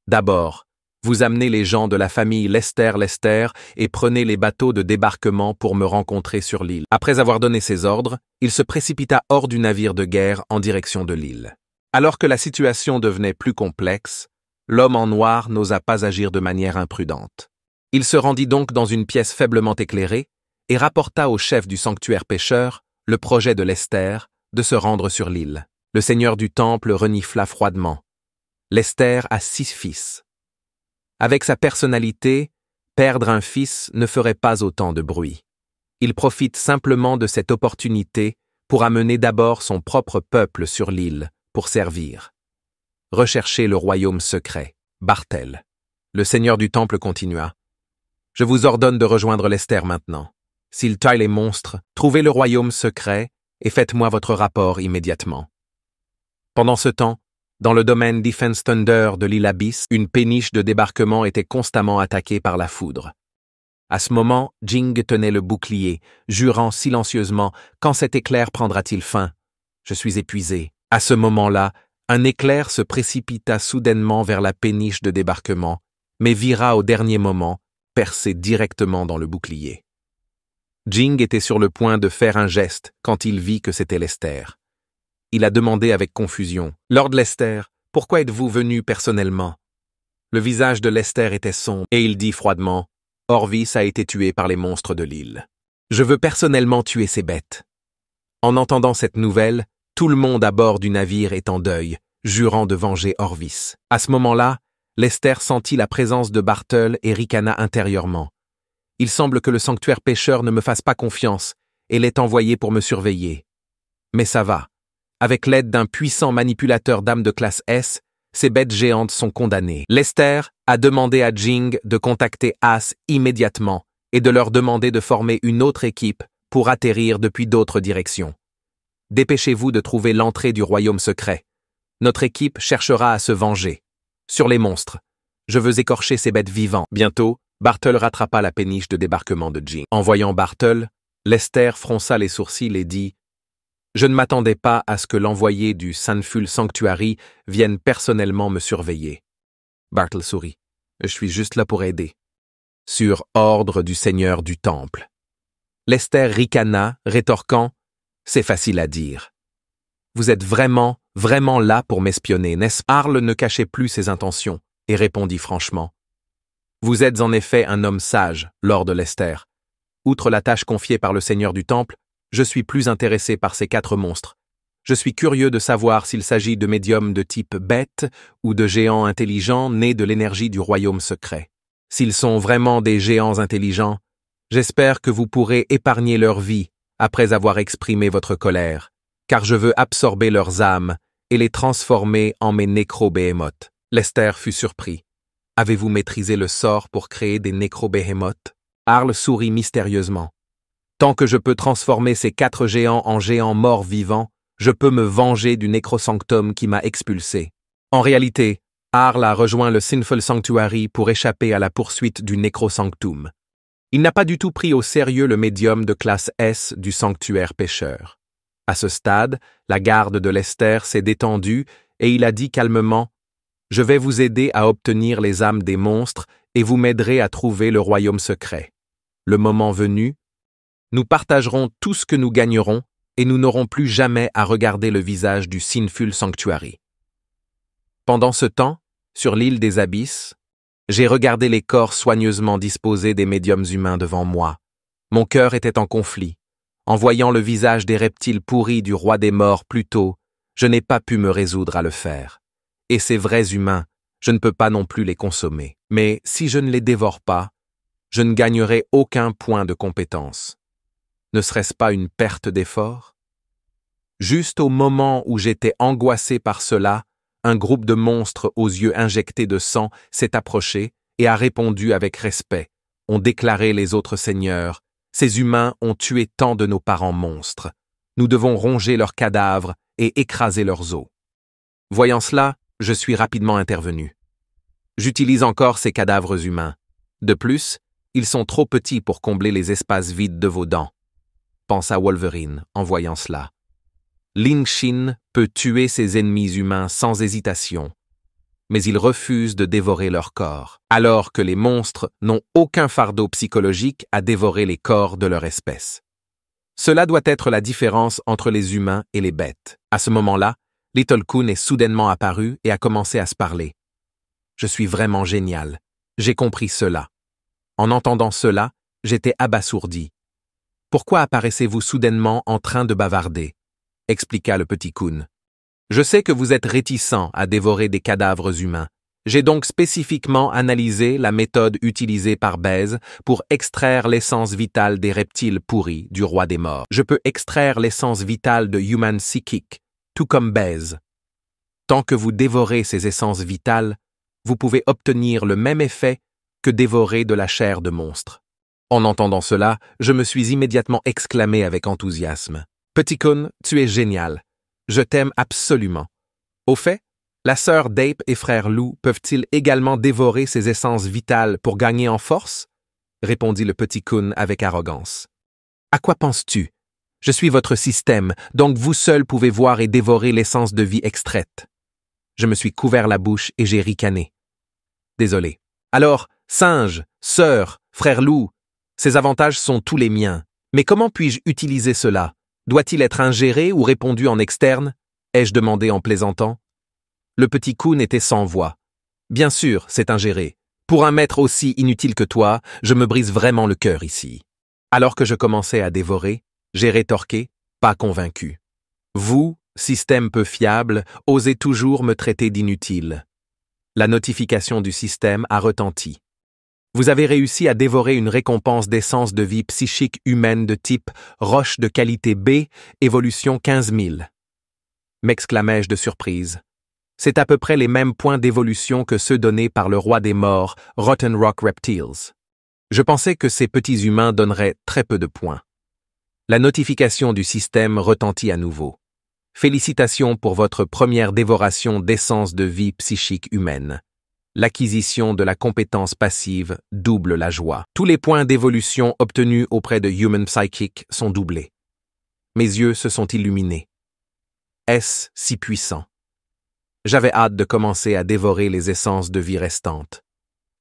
D'abord, vous amenez les gens de la famille Lester et prenez les bateaux de débarquement pour me rencontrer sur l'île. » Après avoir donné ses ordres, il se précipita hors du navire de guerre en direction de l'île. Alors que la situation devenait plus complexe, l'homme en noir n'osa pas agir de manière imprudente. Il se rendit donc dans une pièce faiblement éclairée et rapporta au chef du sanctuaire pêcheur le projet de Lester de se rendre sur l'île. Le seigneur du temple renifla froidement. Lester a 6 fils. Avec sa personnalité, perdre un fils ne ferait pas autant de bruit. Il profite simplement de cette opportunité pour amener d'abord son propre peuple sur l'île pour servir. Recherchez le royaume secret, Bartel. Le seigneur du temple continua. Je vous ordonne de rejoindre Lester maintenant. S'il taille les monstres, trouvez le royaume secret et faites-moi votre rapport immédiatement. Pendant ce temps, dans le domaine Defense Thunder de l'île Abyss, une péniche de débarquement était constamment attaquée par la foudre. À ce moment, Jing tenait le bouclier, jurant silencieusement « Quand cet éclair prendra-t-il fin? Je suis épuisé. » À ce moment-là, un éclair se précipita soudainement vers la péniche de débarquement, mais vira au dernier moment, percé directement dans le bouclier. Jing était sur le point de faire un geste quand il vit que c'était Lester. Il a demandé avec confusion. « Lord Lester, pourquoi êtes-vous venu personnellement ?» Le visage de Lester était sombre et il dit froidement « Orvis a été tué par les monstres de l'île. Je veux personnellement tuer ces bêtes. » En entendant cette nouvelle, tout le monde à bord du navire est en deuil, jurant de venger Orvis. À ce moment-là, Lester sentit la présence de Bartle et ricana intérieurement. Il semble que le sanctuaire pêcheur ne me fasse pas confiance et l'ait envoyé pour me surveiller. Mais ça va. Avec l'aide d'un puissant manipulateur d'âmes de classe S, ces bêtes géantes sont condamnées. Lester a demandé à Jing de contacter As immédiatement et de leur demander de former une autre équipe pour atterrir depuis d'autres directions. Dépêchez-vous de trouver l'entrée du royaume secret. Notre équipe cherchera à se venger. Sur les monstres. Je veux écorcher ces bêtes vivantes. Bientôt, Bartle rattrapa la péniche de débarquement de Jing. En voyant Bartle, Lester fronça les sourcils et dit Je ne m'attendais pas à ce que l'envoyé du Sanful Sanctuary vienne personnellement me surveiller. Bartle sourit. Je suis juste là pour aider. Sur ordre du seigneur du temple. Lester ricana, rétorquant « C'est facile à dire. Vous êtes vraiment là pour m'espionner, n'est-ce pas ?» Arl ne cachait plus ses intentions et répondit franchement. Vous êtes en effet un homme sage, Lord Lester. Outre la tâche confiée par le seigneur du temple, je suis plus intéressé par ces 4 monstres. Je suis curieux de savoir s'il s'agit de médiums de type bête ou de géants intelligents nés de l'énergie du royaume secret. S'ils sont vraiment des géants intelligents, j'espère que vous pourrez épargner leur vie après avoir exprimé votre colère, car je veux absorber leurs âmes et les transformer en mes nécro-béhémoths. Lester fut surpris. Avez-vous maîtrisé le sort pour créer des nécro-béhémoths? Arl sourit mystérieusement. Tant que je peux transformer ces 4 géants en géants morts vivants, je peux me venger du nécrosanctum qui m'a expulsé. En réalité, Arl a rejoint le Sinful Sanctuary pour échapper à la poursuite du nécrosanctum. Il n'a pas du tout pris au sérieux le médium de classe S du sanctuaire pêcheur. À ce stade, la garde de Lester s'est détendue et il a dit calmement « Je vais vous aider à obtenir les âmes des monstres et vous m'aiderez à trouver le royaume secret. Le moment venu, nous partagerons tout ce que nous gagnerons et nous n'aurons plus jamais à regarder le visage du Sinful Sanctuary. » Pendant ce temps, sur l'île des Abysses, j'ai regardé les corps soigneusement disposés des médiums humains devant moi. Mon cœur était en conflit. En voyant le visage des reptiles pourris du roi des morts plus tôt, je n'ai pas pu me résoudre à le faire. Et ces vrais humains, je ne peux pas non plus les consommer. Mais si je ne les dévore pas, je ne gagnerai aucun point de compétence. Ne serait-ce pas une perte d'effort? Juste au moment où j'étais angoissé par cela, un groupe de monstres aux yeux injectés de sang s'est approché et a répondu avec respect. Ont déclaré les autres seigneurs. Ces humains ont tué tant de nos parents monstres. Nous devons ronger leurs cadavres et écraser leurs os. Voyant cela, je suis rapidement intervenu. J'utilise encore ces cadavres humains. De plus, ils sont trop petits pour combler les espaces vides de vos dents. Pensa Wolverine en voyant cela. Ling Xin peut tuer ses ennemis humains sans hésitation, mais il refuse de dévorer leur corps, alors que les monstres n'ont aucun fardeau psychologique à dévorer les corps de leur espèce. Cela doit être la différence entre les humains et les bêtes. À ce moment-là, Little Kun est soudainement apparu et a commencé à se parler. Je suis vraiment génial. J'ai compris cela. En entendant cela, j'étais abasourdi. Pourquoi apparaissez-vous soudainement en train de bavarder? Expliqua le petit Kun. Je sais que vous êtes réticent à dévorer des cadavres humains. J'ai donc spécifiquement analysé la méthode utilisée par Bèze pour extraire l'essence vitale des reptiles pourris du roi des morts. Je peux extraire l'essence vitale de Human Psychic, tout comme Bèze. Tant que vous dévorez ces essences vitales, vous pouvez obtenir le même effet que dévorer de la chair de monstre. En entendant cela, je me suis immédiatement exclamé avec enthousiasme. Petit Kun, tu es génial. Je t'aime absolument. Au fait, la sœur d'Ape et frère Lou peuvent-ils également dévorer ces essences vitales pour gagner en force? Répondit le petit Kun avec arrogance. À quoi penses-tu? Je suis votre système, donc vous seul pouvez voir et dévorer l'essence de vie extraite. Je me suis couvert la bouche et j'ai ricané. Désolé. Alors, singe, sœur, frère Lou, ces avantages sont tous les miens. Mais comment puis-je utiliser cela? Doit-il être ingéré ou répondu en externe? Ai-je demandé en plaisantant. Le petit Kun était sans voix. Bien sûr, c'est ingéré. Pour un maître aussi inutile que toi, je me brise vraiment le cœur ici. Alors que je commençais à dévorer, j'ai rétorqué, pas convaincu. Vous, système peu fiable, osez toujours me traiter d'inutile. La notification du système a retenti. Vous avez réussi à dévorer une récompense d'essence de vie psychique humaine de type roche de qualité B, évolution 15 000. M'exclamai-je de surprise. C'est à peu près les mêmes points d'évolution que ceux donnés par le roi des morts, Rotten Rock Reptiles. Je pensais que ces petits humains donneraient très peu de points. La notification du système retentit à nouveau. Félicitations pour votre première dévoration d'essence de vie psychique humaine. L'acquisition de la compétence passive double la joie. Tous les points d'évolution obtenus auprès de Human Psychic sont doublés. Mes yeux se sont illuminés. Est-ce si puissant? J'avais hâte de commencer à dévorer les essences de vie restantes.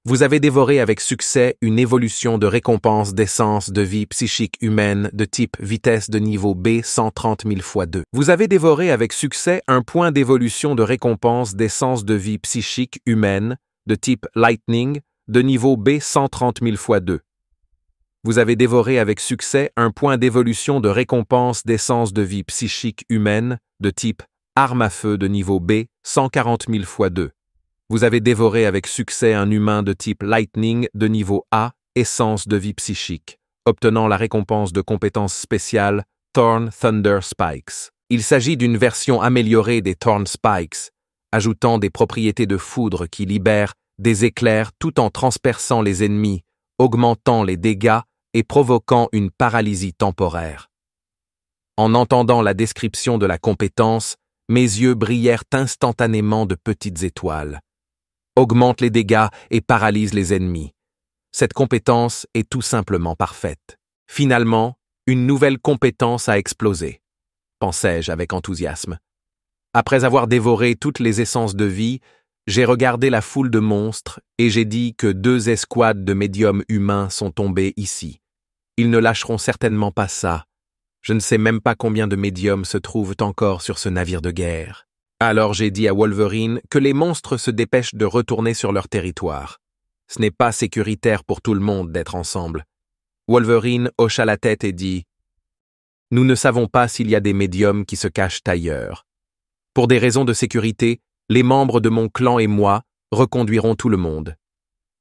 Vous avez dévoré avec succès une évolution de récompense d'essence de vie psychique humaine de type vitesse de niveau B 130 000 x 2. Vous avez dévoré avec succès un point d'évolution de récompense d'essence de vie psychique humaine de type Lightning de niveau B 130 000 x 2. Vous avez dévoré avec succès un point d'évolution de récompense d'essence de vie psychique humaine de type Arme à feu de niveau B 140 000 x 2. Vous avez dévoré avec succès un humain de type Lightning de niveau A, essence de vie psychique, obtenant la récompense de compétence spéciale Thorn Thunder Spikes. Il s'agit d'une version améliorée des Thorn Spikes, ajoutant des propriétés de foudre qui libèrent des éclairs tout en transperçant les ennemis, augmentant les dégâts et provoquant une paralysie temporaire. En entendant la description de la compétence, mes yeux brillèrent instantanément de petites étoiles. Augmente les dégâts et paralyse les ennemis. Cette compétence est tout simplement parfaite. Finalement, une nouvelle compétence a explosé, pensai-je avec enthousiasme. Après avoir dévoré toutes les essences de vie, j'ai regardé la foule de monstres et j'ai dit que 2 escouades de médiums humains sont tombés ici. Ils ne lâcheront certainement pas ça. Je ne sais même pas combien de médiums se trouvent encore sur ce navire de guerre. Alors j'ai dit à Wolverine que les monstres se dépêchent de retourner sur leur territoire. Ce n'est pas sécuritaire pour tout le monde d'être ensemble. Wolverine hocha la tête et dit « Nous ne savons pas s'il y a des médiums qui se cachent ailleurs. Pour des raisons de sécurité, les membres de mon clan et moi reconduirons tout le monde.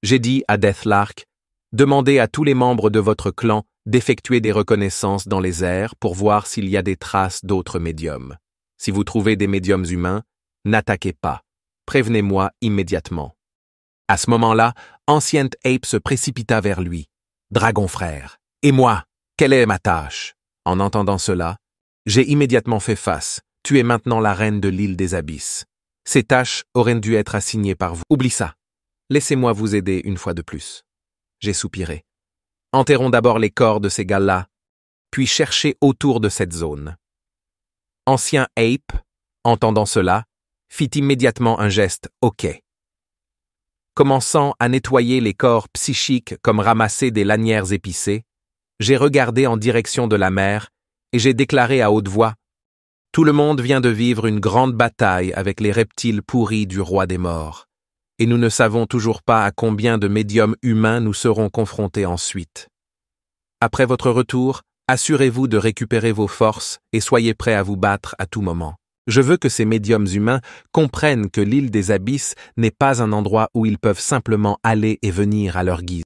J'ai dit à Deathlark « Demandez à tous les membres de votre clan d'effectuer des reconnaissances dans les airs pour voir s'il y a des traces d'autres médiums. Si vous trouvez des médiums humains, n'attaquez pas. Prévenez-moi immédiatement. » À ce moment-là, Ancient Ape se précipita vers lui. « Dragon frère, et moi, quelle est ma tâche ?» En entendant cela, j'ai immédiatement fait face. Tu es maintenant la reine de l'île des Abysses. Ces tâches auraient dû être assignées par vous. Oublie ça. Laissez-moi vous aider une fois de plus. J'ai soupiré. Enterrons d'abord les corps de ces gars-là, puis cherchez autour de cette zone. Ancien Ape, entendant cela, fit immédiatement un geste « OK ». Commençant à nettoyer les corps psychiques comme ramasser des lanières épicées, j'ai regardé en direction de la mer et j'ai déclaré à haute voix « Tout le monde vient de vivre une grande bataille avec les reptiles pourris du roi des morts, et nous ne savons toujours pas à combien de médiums humains nous serons confrontés ensuite. Après votre retour, assurez-vous de récupérer vos forces et soyez prêts à vous battre à tout moment. Je veux que ces médiums humains comprennent que l'île des Abysses n'est pas un endroit où ils peuvent simplement aller et venir à leur guise.